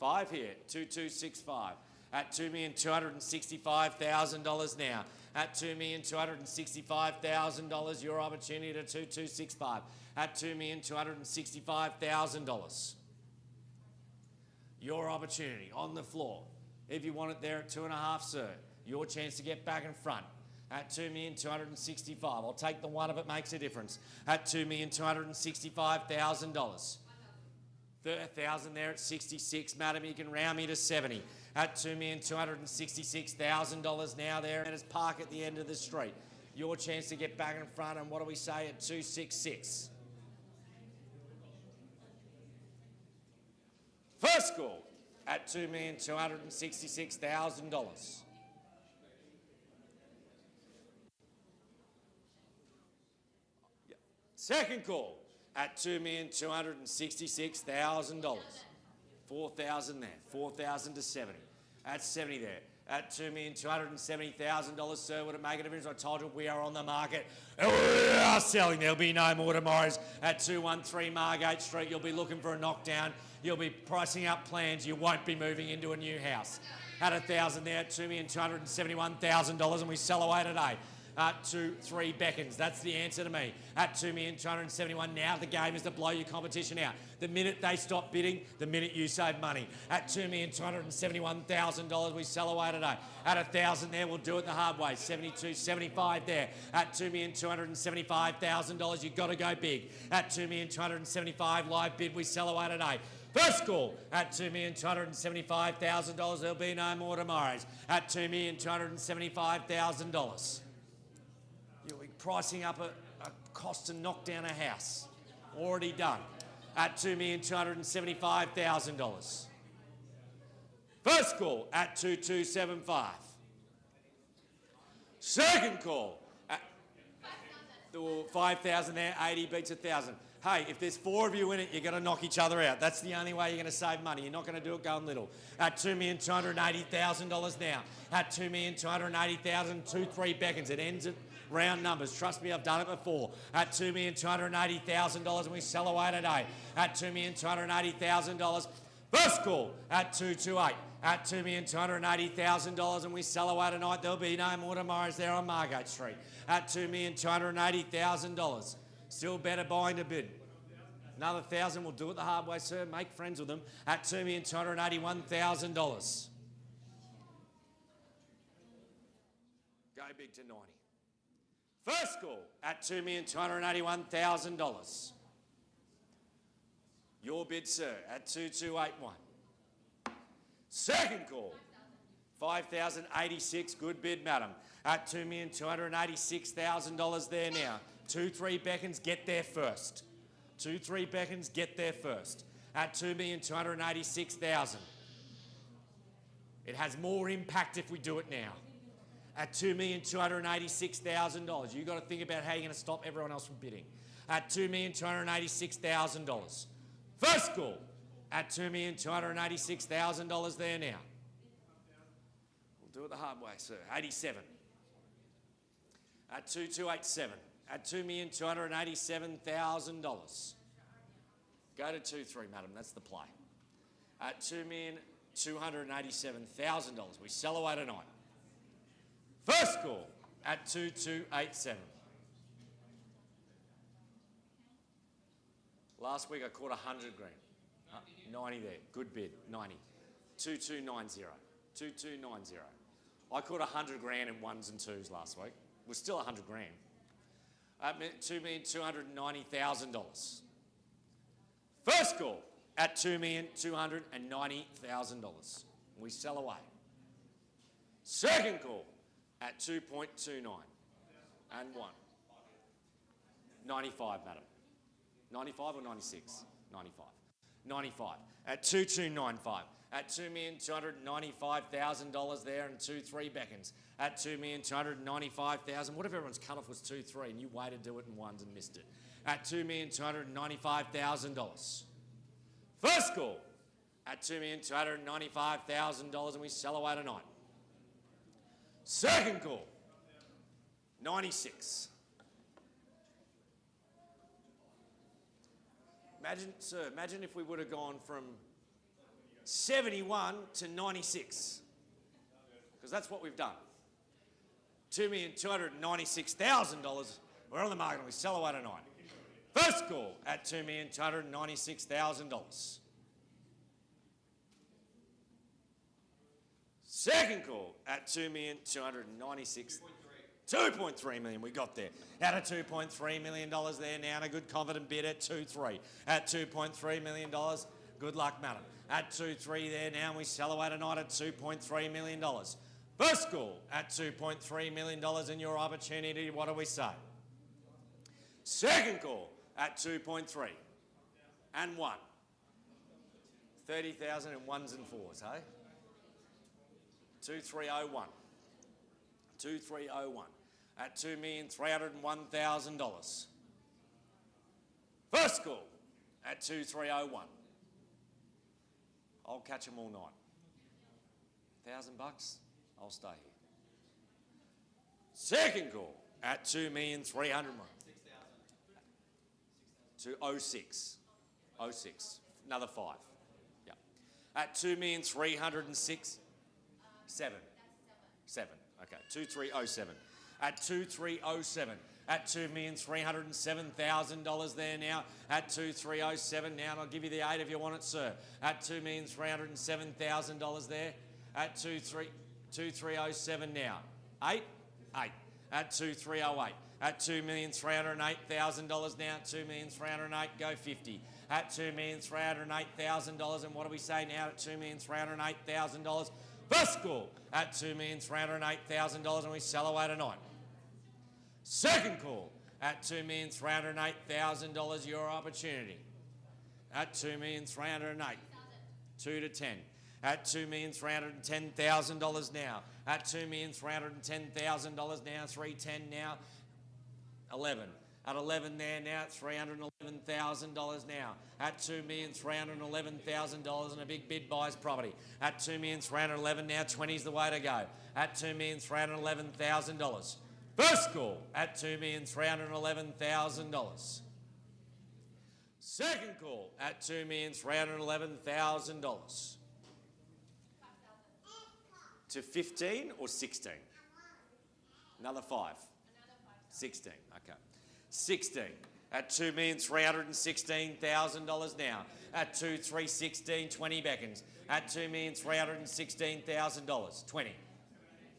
5 here, 2265. At $2,265,000 now. At $2,265,000, your opportunity to 2265. At $2,265,000. Your opportunity on the floor. If you want it there at 2.5, sir, your chance to get back in front. At $2,265,000. I'll take the one if it makes a difference. At $2,265,000. 1,000 there at 66, madam, you can round me to 70. At $2,266,000 now there, and it's park at the end of the street. Your chance to get back in front, and what do we say at 266? First call at $2,266,000. Second call at $2,266,000. 4,000 there, 4,000 to 70. At 70 there. At $2,270,000, sir, would it make a difference? I told you we are on the market. We are selling. There'll be no more tomorrows. At 213 Margate Street, you'll be looking for a knockdown. You'll be pricing up plans. You won't be moving into a new house. At 1,000 there, at $2,271,000, and we sell away today. 2-3 beckons. That's the answer to me. At $2,271,000, now the game is to blow your competition out. The minute they stop bidding, the minute you save money. At $2,271,000, we sell away today. At 1,000 there, we'll do it the hard way. 72.75 there. At $2,275,000, you've got to go big. At $2,275,000 live bid, we sell away today. First call at $2,275,000. There'll be no more tomorrows. At $2,275,000. You'll be pricing up a cost to knock down a house. Already done. At $2,275,000. First call at 2275. Second call at 5,000 there, 80 beats 1,000. Hey, if there's 4 of you in it, you're going to knock each other out. That's the only way you're going to save money. You're not going to do it going little. At $2,280,000 now. At $2,280,000, 2-3 beckons. It ends at round numbers. Trust me, I've done it before. At $2,280,000, and we sell away today. At $2,280,000. First call at 228. At $2,280,000, and we sell away tonight. There'll be no more tomorrows there on Margate Street. At $2,280,000. Still better buying to bid. Another 1,000, we'll do it the hard way, sir. Make friends with them at $2,281,000. Go big to 90. First call at $2,281,000. Your bid, sir, at 2281. Second call, 5,086. Good bid, madam. At $2,286,000 there now. 2-3 beckons, get there first. 2-3 beckons, get there first. At $2,286,000. It has more impact if we do it now. At $2,286,000. You've got to think about how you're going to stop everyone else from bidding. At $2,286,000. First call at $2,286,000 there now. We'll do it the hard way, sir. 87. At 2287. At $2,287,000. Go to 2-3, madam. That's the play. At $2,287,000. We sell away tonight. First call at 2287. Last week I caught 100 grand. 90 there. Good bid. 90. 2290. 2290. I caught 100 grand in ones and twos last week. It was still 100 grand. At $2,290,000. First call at $2,290,000. We sell away. Second call at 2.29 and 1. 95, madam. 95 or 96? 95. 95 at 2295. At $2,295,000 there and 2-3 beckons. At $2,295,000. What if everyone's cut-off was 2-3 and you waited to do it in ones and missed it? At $2,295,000. First call at $2,295,000 and we sell away tonight. Second call, 96. Imagine if we would have gone from 71 to 96, because that's what we've done. $2,296,000. We're on the market and we sell away tonight. First call at $2,296,000. Second call at $2,296,000. 2.3 million we got there. At a $2.3 million there now, and a good confident bid at 2.3. At $2.3 million, good luck, madam. At 2.3 there now, and we sell away tonight at $2.3 million. First call at $2.3 million, and your opportunity, what do we say? Second call at 2.3 and 1. 30,000 in ones and fours, hey? 2301. 2301 at $2,301,000. First call at 2301. I'll catch them all night. $1,000, I'll stay here. Second call at $2,301,000. To 06. 06. Another 5. Yeah. At $2,306,000. 7. Okay. 2307. At 2307. At $2,307,000 there now. At 2307 now, and I'll give you the 8 if you want it, sir. At $2,307,000 there. At 2307 now. 8. At 2308. At $2,308,000 now. $2,308,000, go 50. At $2,308,000, and what do we say now at $2,308,000? First call at $2,308,000, and we sell away tonight. Second call at $2,308,000, your opportunity. At $2,308,000, 2 to 10. At $2,310,000 now. At $2,310,000 now. 310 now. 11. At 11 there now. At $311,000 now. At $2,311,000 and a big bid buys property. At $2,311,000 now. 20 is the way to go. At $2,311,000. First call at $2,311,000. Second call at $2,311,000. To 15 or 16? Another 5. 16, okay. 16 at $2,316,000 now. At $2,316, 20 beckons. At $2,316,000, 20.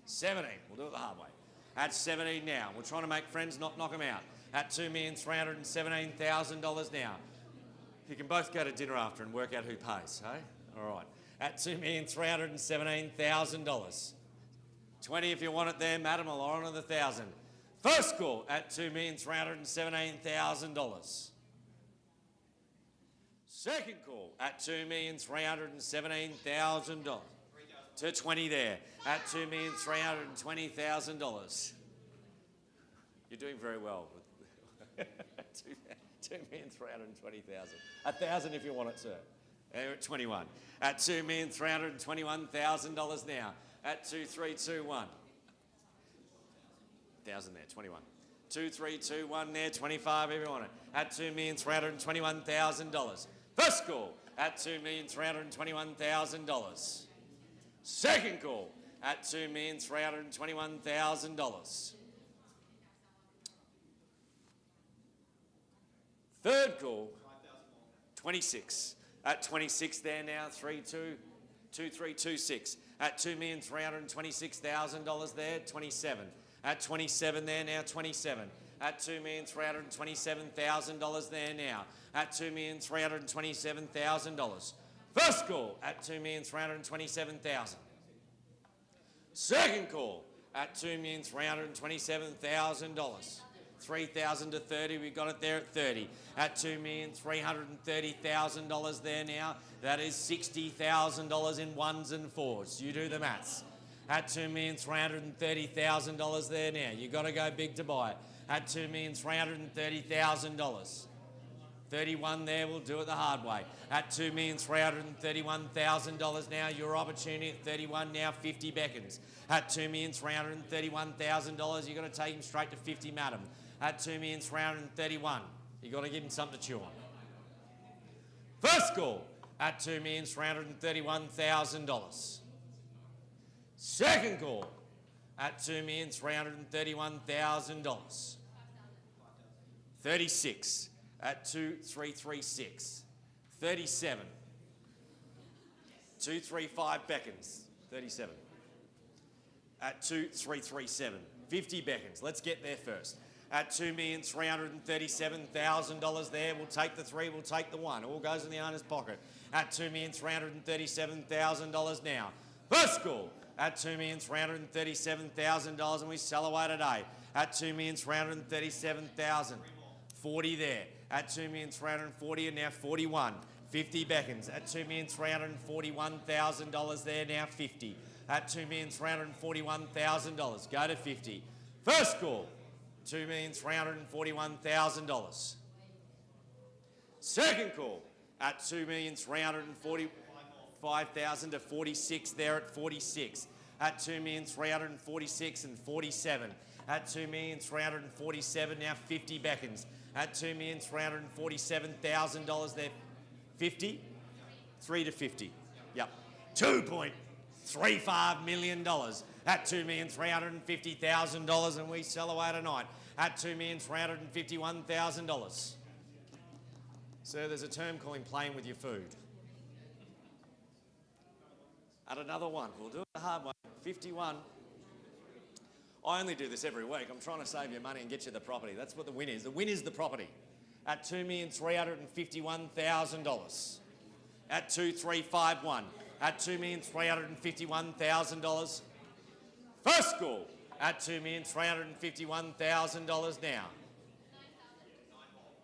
17, we'll do it the hard way. At 17 now. We're trying to make friends, not knock them out. At $2,317,000 now. You can both go to dinner after and work out who pays, hey? All right. At $2,317,000. 20 if you want it there, madam, I'll honour the 1,000. First call at $2,317,000. Second call at $2,317,000. To 20 there at $2,320,000. You're doing very well with $2,320,000. 1,000 if you want it, sir. At 21. At $2,321,000 now. At 2321. 1,000 there, 21. 2321 there, 25 if you want it. At $2,321,000. First call at $2,321,000. Second call at $2,321,000. Third call, 26. At 26 there now, 2326. At $2,326,000 there, 27. At 27 there now, 27. At $2,327,000 there now. At $2,327,000. First call at $2,327,000. Second call at $2,327,000. 3,000 to 30. We got it there at 30. At $2,330,000 there now. That is $60,000 in ones and fours. You do the maths. At $2,330,000 there now. You got to go big to buy it. At $2,330,000. 31 there, we'll do it the hard way. At $2,331,000 now, your opportunity at 31 now, 50 beckons. At $2,331,000, you've got to take him straight to 50, madam. At $2,331,000, you've got to give him something to chew on. First call at $2,331,000. Second call at $2,331,000. 36 at 2,336. 37. 235 beckons. 37. At 2,337. 50 beckons. Let's get there first. At $2,337,000 there. We'll take the 3, we'll take the 1. All goes in the owner's pocket. At $2,337,000 now. First call at $2,337,000 and we sell away today. At $2,337,000. 40 there. At $2,340,000 and now 41. 50 beckons. At $2,341,000 there now 50. At $2,341,000. Go to 50. First call. $2,341,000. Second call at $2,345,000 to 46 there at 46. At $2,346,000 and 47. At $2,347,000 now 50 beckons. At $2,347,000 there 50. 3 to 50. Yep. $2.35 million at $2,350,000 and we sell away tonight at $2,351,000. Sir, there's a term called playing with your food. At another one, we'll do it the hard way. 51. I only do this every week. I'm trying to save you money and get you the property. That's what the win is. The win is the property. At $2,351,000. At 2,351. At $2,351,000. First call at $2,351,000 now.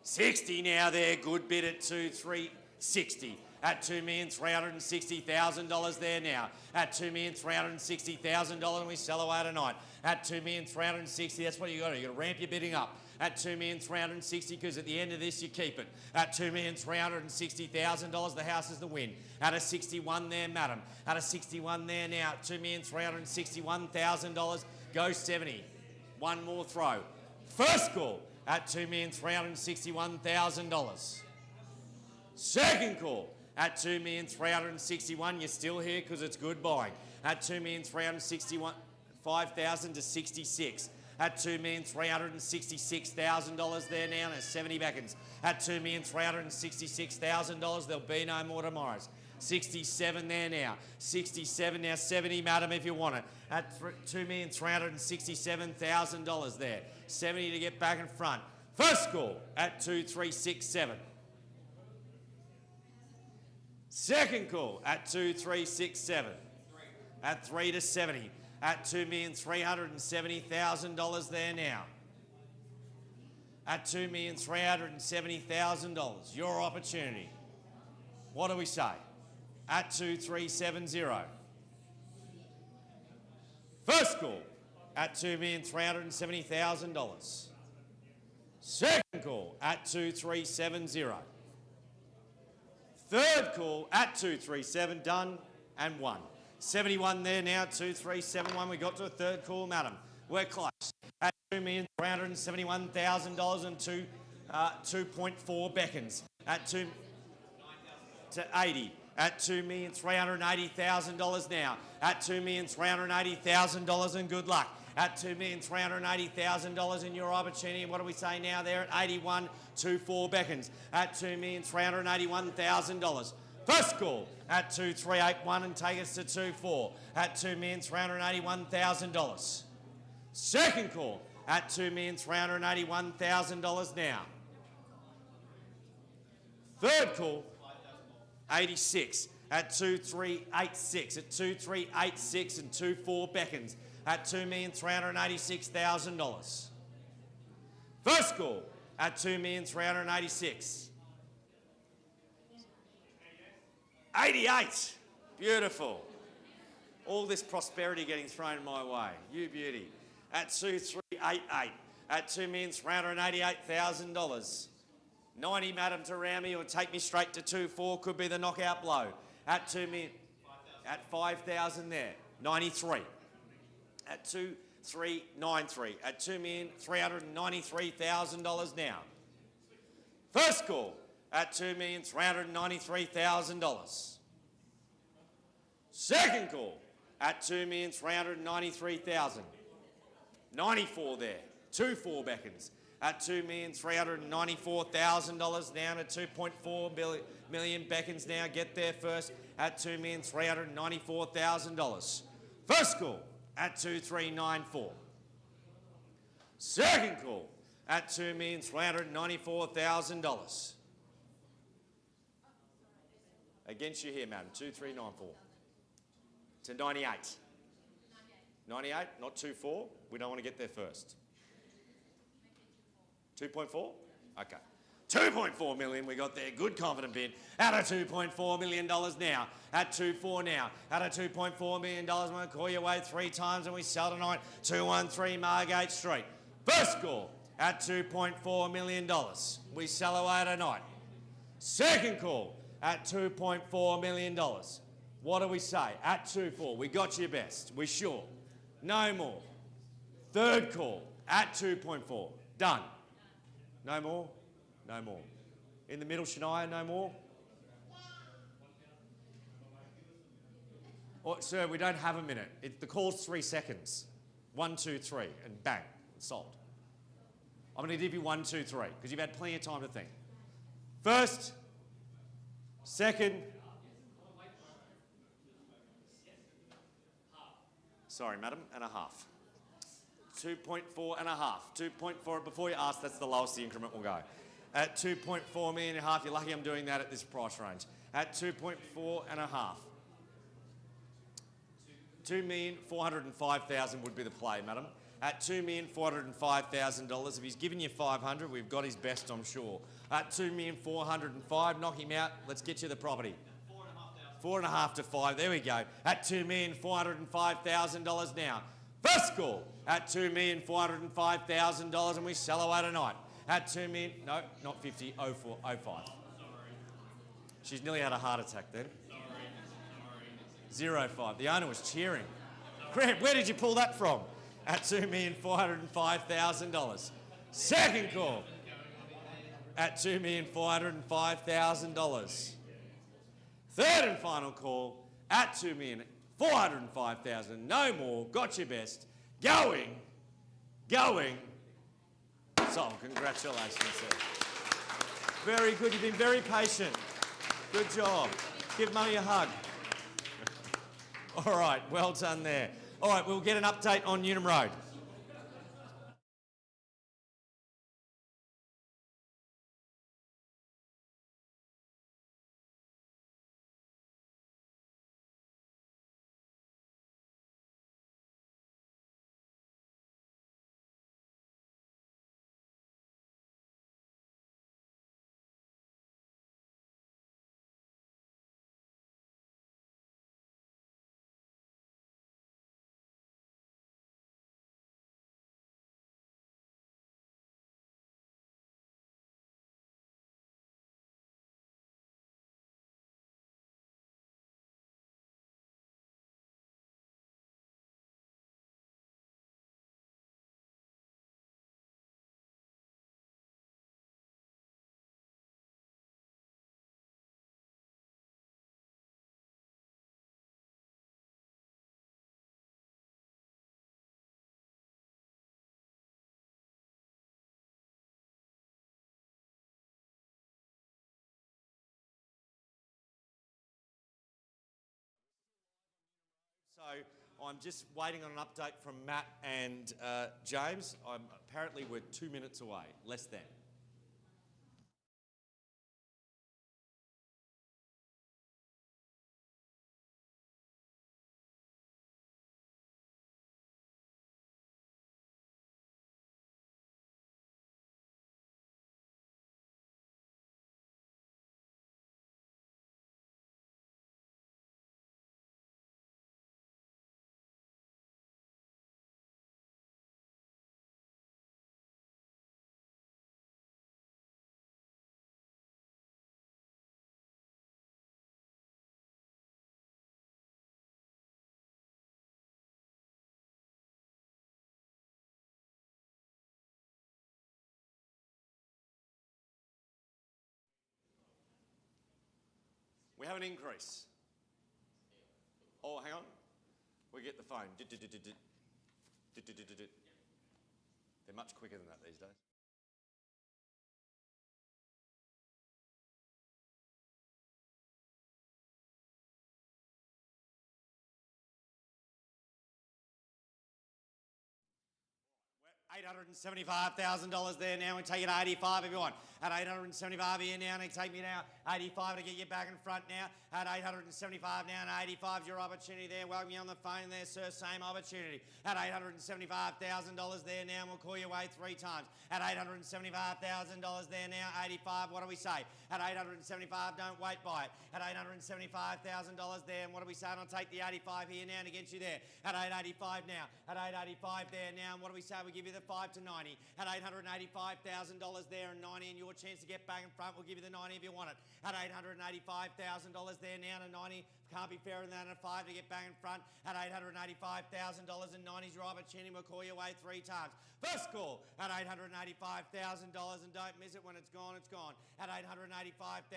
60 now there, good bid at 2,360. At $2,360,000 there now. At $2,360,000 and we sell away tonight. At $2,360,000, that's what you got to do. You got to ramp your bidding up. At $2,360,000 because at the end of this you keep it. At $2,360,000, the house is the win. At a 61 there, madam. At a 61 there now. At $2,361,000, go 70. One more throw. First call at $2,361,000. Second call at $2,361,000. You're still here because it's good buying. At $2,365,000 to 66. At $2,366,000 there now, and 70 beckons. At $2,366,000, there'll be no more tomorrows. 67 there now. 67 now, 70, madam, if you want it. At $2,367,000 there. 70 to get back in front. First call at 2,367. Second call at 2,367. At 3 to 70. At $2,370,000 there now. At $2,370,000, your opportunity. What do we say? At 2,370. First call at $2,370,000. Second call at 2,370. Third call at 2,370, done and won. 71 there now, 2,371. We got to a third call, madam. We're close. At $2,371,000 and 2.4 beckons. At 2 to 80. At $2,380,000 now. At $2,380,000 and good luck. At $2,380,000 in your opportunity. What do we say now there? At 81, 2.4 beckons. At $2,381,000. First call at 2,381 and take us to 2.4 at $2,381,000. Second call at $2,381,000 now. Third call, 86 at 2,386 at 2,386 and 2.4 beckons at $2,386,000. First call at 2,386,000. 88. Beautiful. All this prosperity getting thrown my way. You beauty. At 2,388. At $2,388,000. 90, madam, to round me or take me straight to 2,400 could be the knockout blow. At 2 million. At 5,000 there. 93. At 2,393. At $2,393,000 now. First call at $2,393,000. Second call at $2,393,000. 94 there. 2-4 beckons at $2,394,000 down at 2.4 million beckons now. Get there first at $2,394,000. First call at 2,394. Second call at $2,394,000. Against you here, madam. 2,394. To 98. 98, not 2.4. We don't want to get there first. 2.4? Okay. 2.4 million we got there. Good confident bid. At a $2.4 million now. At 2.4 now. At a $2.4 million. I'm going to call your way 3 times and we sell tonight. 213 Margate Street. First call at $2.4 million. We sell away tonight. Second call at $2.4 million. What do we say? At 2.4. We got your best. We sure. No more. Third call at 2.4. Done. No more? No more. In the middle, Shania, no more? Oh, sir, we don't have a minute. The call's 3 seconds. 1, 2, 3, and bang, it's sold. I'm going to give you 1, 2, 3, because you've had plenty of time to think. First, second. Sorry, madam, and a half. 2.4 and a half. 2.4, before you ask, that's the lowest the increment will go. At 2.4 million and a half, you're lucky I'm doing that at this price range. At 2.4 and a half. 2,405,000 would be the play, madam. At $2,405,000, if he's given you 500, we've got his best, I'm sure. At 2,405,000, knock him out. Let's get you the property. 4.5 to 5. There we go. At $2,405,000 now. First call at $2,405,000 and we sell away tonight. At 2 million, no, not 50, 04, 05. She's nearly had a heart attack then. 05. The owner was cheering. Grant, where did you pull that from? At $2,405,000. Second call at $2,405,000. Third and final call at $2,405,000. No more. Got your best. Going. Sold. Congratulations, sir. Very good. You've been very patient. Good job. Give Mummy a hug. All right. Well done there. All right. We'll get an update on Newnham Road. So I'm just waiting on an update from Matt and James. Apparently we're 2 minutes away, less than. have an increase? Oh, hang on. We get the phone. They're much quicker than that these days. $875,000 there now. We take it to 85 if you want. At 875 here now, and take me now 85 to get you back in front now. At 875 now and 85 is your opportunity there. Welcome you on the phone there, sir. Same opportunity. At $875,000 there now, and we'll call you away 3 times. At $875,000 there now, 85. What do we say? At 875, don't wait by it. At $875,000 there, and what do we say? And I'll take the 85 here now and against you there. At 885 now. At 885 there now, and what do we say? We give you the 5 to 90 at $885,000 there and 90, and your chance to get back in front. We'll give you the 90 if you want it. At $885,000 there now to 90. Can't be fairer than a 5 to get back in front. At $885,000 and 90 is your opportunity. We'll call you away 3 times. First call at $885,000, and don't miss it. When it's gone, it's gone. At $885,000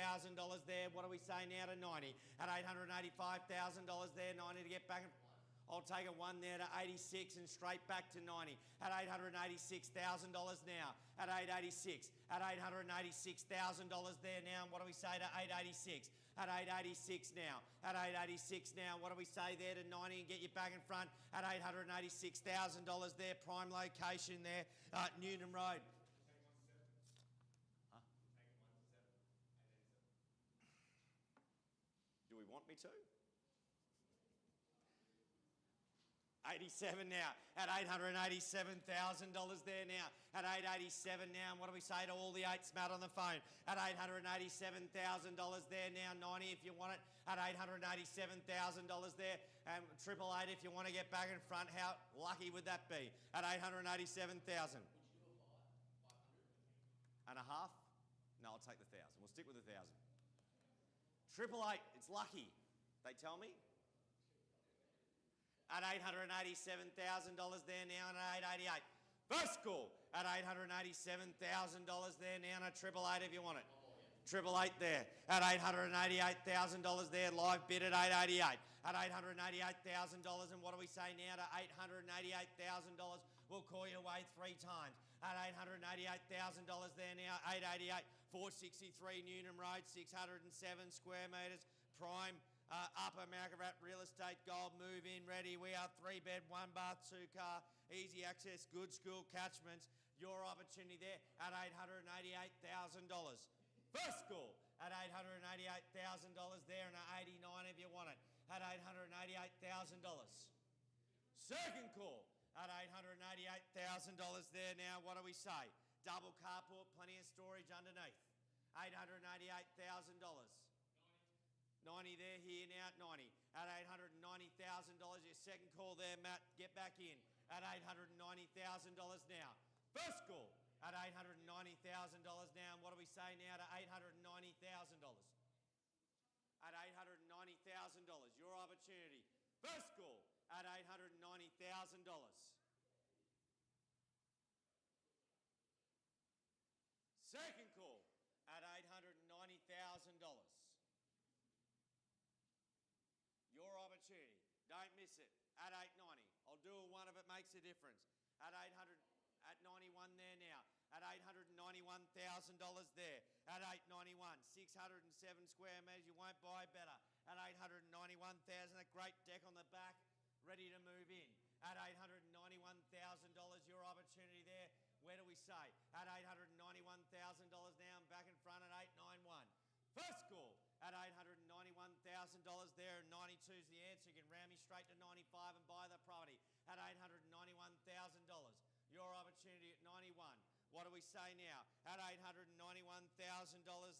there, what do we say now to 90? At $885,000 there, 90 to get back in front. I'll take a 1 there to 86 and straight back to 90 at $886,000 now. At 886, at $886,000 there now. And what do we say to 886? At 886 now. At 886 now. What do we say there to 90 and get you back in front? At $886,000 there. Prime location there. Newnham Road. Huh? Do we want me to? 87 now at $887,000 there now. At 887 now, and what do we say to all the 8s, Matt, on the phone? At $887,000 there now, 90 if you want it. At $887,000 there, and 888 if you want to get back in front. How lucky would that be? At $887,000. And a half? No, I'll take the 1,000. We'll stick with the 1,000. 888, it's lucky, they tell me. At $887,000 there now and at 888. First call at $887,000 there now and at 888 if you want it. 888 there at $888,000 there, live bid at 888. At $888,000, and what do we say now to $888,000? We'll call you away 3 times. At $888,000 there now, 888, 463 Newnham Road, 607 square metres, prime. Upper Margate real estate, gold, move in, ready. We are 3-bed, 1-bath, 2-car, easy access, good school catchments. Your opportunity there at $888,000. First call at $888,000 there and at 89 if you want it. At $888,000. Second call at $888,000 there now. What do we say? Double carport, plenty of storage underneath. $888,000. 90 there, here now at 90. At $890,000, your second call there, Matt. Get back in at $890,000 now. First call at $890,000 now. And what do we say now to $890,000? At $890,000, your opportunity. First call at $890,000. Second call at $890,000. Your opportunity. Don't miss it. At $890. I'll do a 1 if it makes a difference. At 91 there now. At $891,000 there. At $891. 607 square metres. You won't buy better. At $891,000. A great deck on the back. Ready to move in. At $891,000. Your opportunity there. Where do we say? At $891,000 now. I'm back in front at $891. First call at $891,000 there, and 92 is the answer. You can round me straight to 95 and buy the property at $891,000. Your opportunity at 91. What do we say now? At $891,000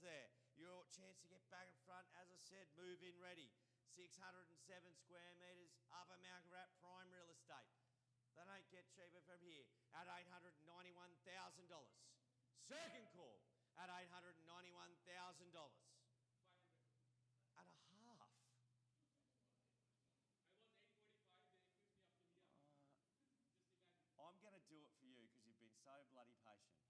there. Your chance to get back in front, as I said, move in ready. 607 square metres, Upper Margate prime real estate. They don't get cheaper from here at $891,000. Second call at $891,000. At a half. I want 845, then it puts me up to here. Just imagine. I'm going to do it for you because you've been so bloody patient.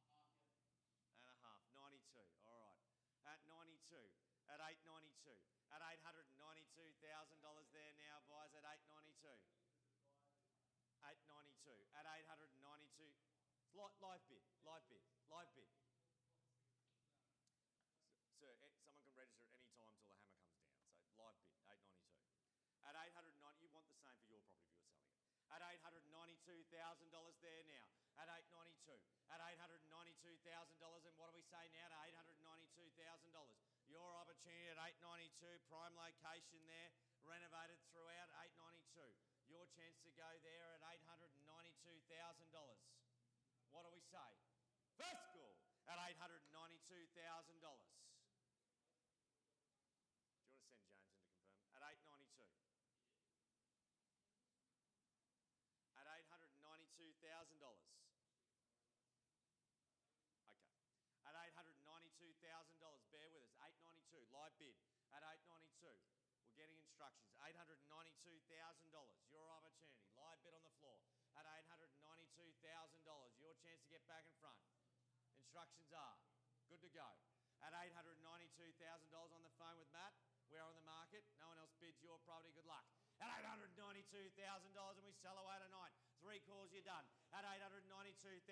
And a half. 92. All right. At 92. At 892. At $892,000 there now, buys at $892. $892. At $892. It's live bid, live bid, live bid. Sir, someone can register at any time until the hammer comes down. So live bid, $892. At $890, you want the same for your property if you were selling it. At $892,000 there now. At $892. At $892,000, and what do we say now to $892,000? Your opportunity at $892, prime location there, renovated throughout, $892. Your chance to go there at $892,000. What do we say? First call at $892,000. Do you want to send James in to confirm? At $892. At $892,000. Okay. At $892,000, bear with us. $892, live bid. At $892, we're getting instructions. $892,000, your opportunity. Live bid on the floor. At $892,000, your chance to get back in front. Instructions are good to go. At $892,000 on the phone with Matt. We're on the market. No one else bids your property. Good luck. At $892,000 and we sell away tonight. 3 calls, you're done. At $892,000,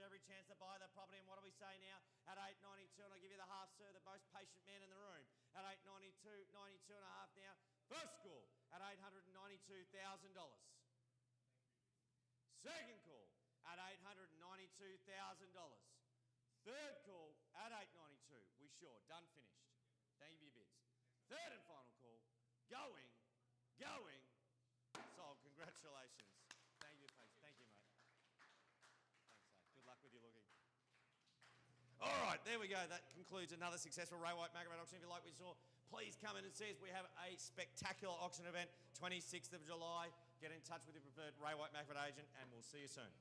every chance to buy the property. And what do we say now? At $892, and I'll give you the half, sir, the most patient man in the room. At $892, 92 and a half now. First call at $892,000. Second call at $892,000. Third call at $892. We sure. Done, finished. Thank you for your bids. Third and final call. Going. Sold. Congratulations. Thank you, folks. Thank you, mate. Thanks, mate. Good luck with your looking. All right, there we go. That concludes another successful Ray White Margate auction. If you like what you saw, please come in and see us. We have a spectacular auction event, 26th of July. Get in touch with your preferred Ray White Margate agent, and we'll see you soon.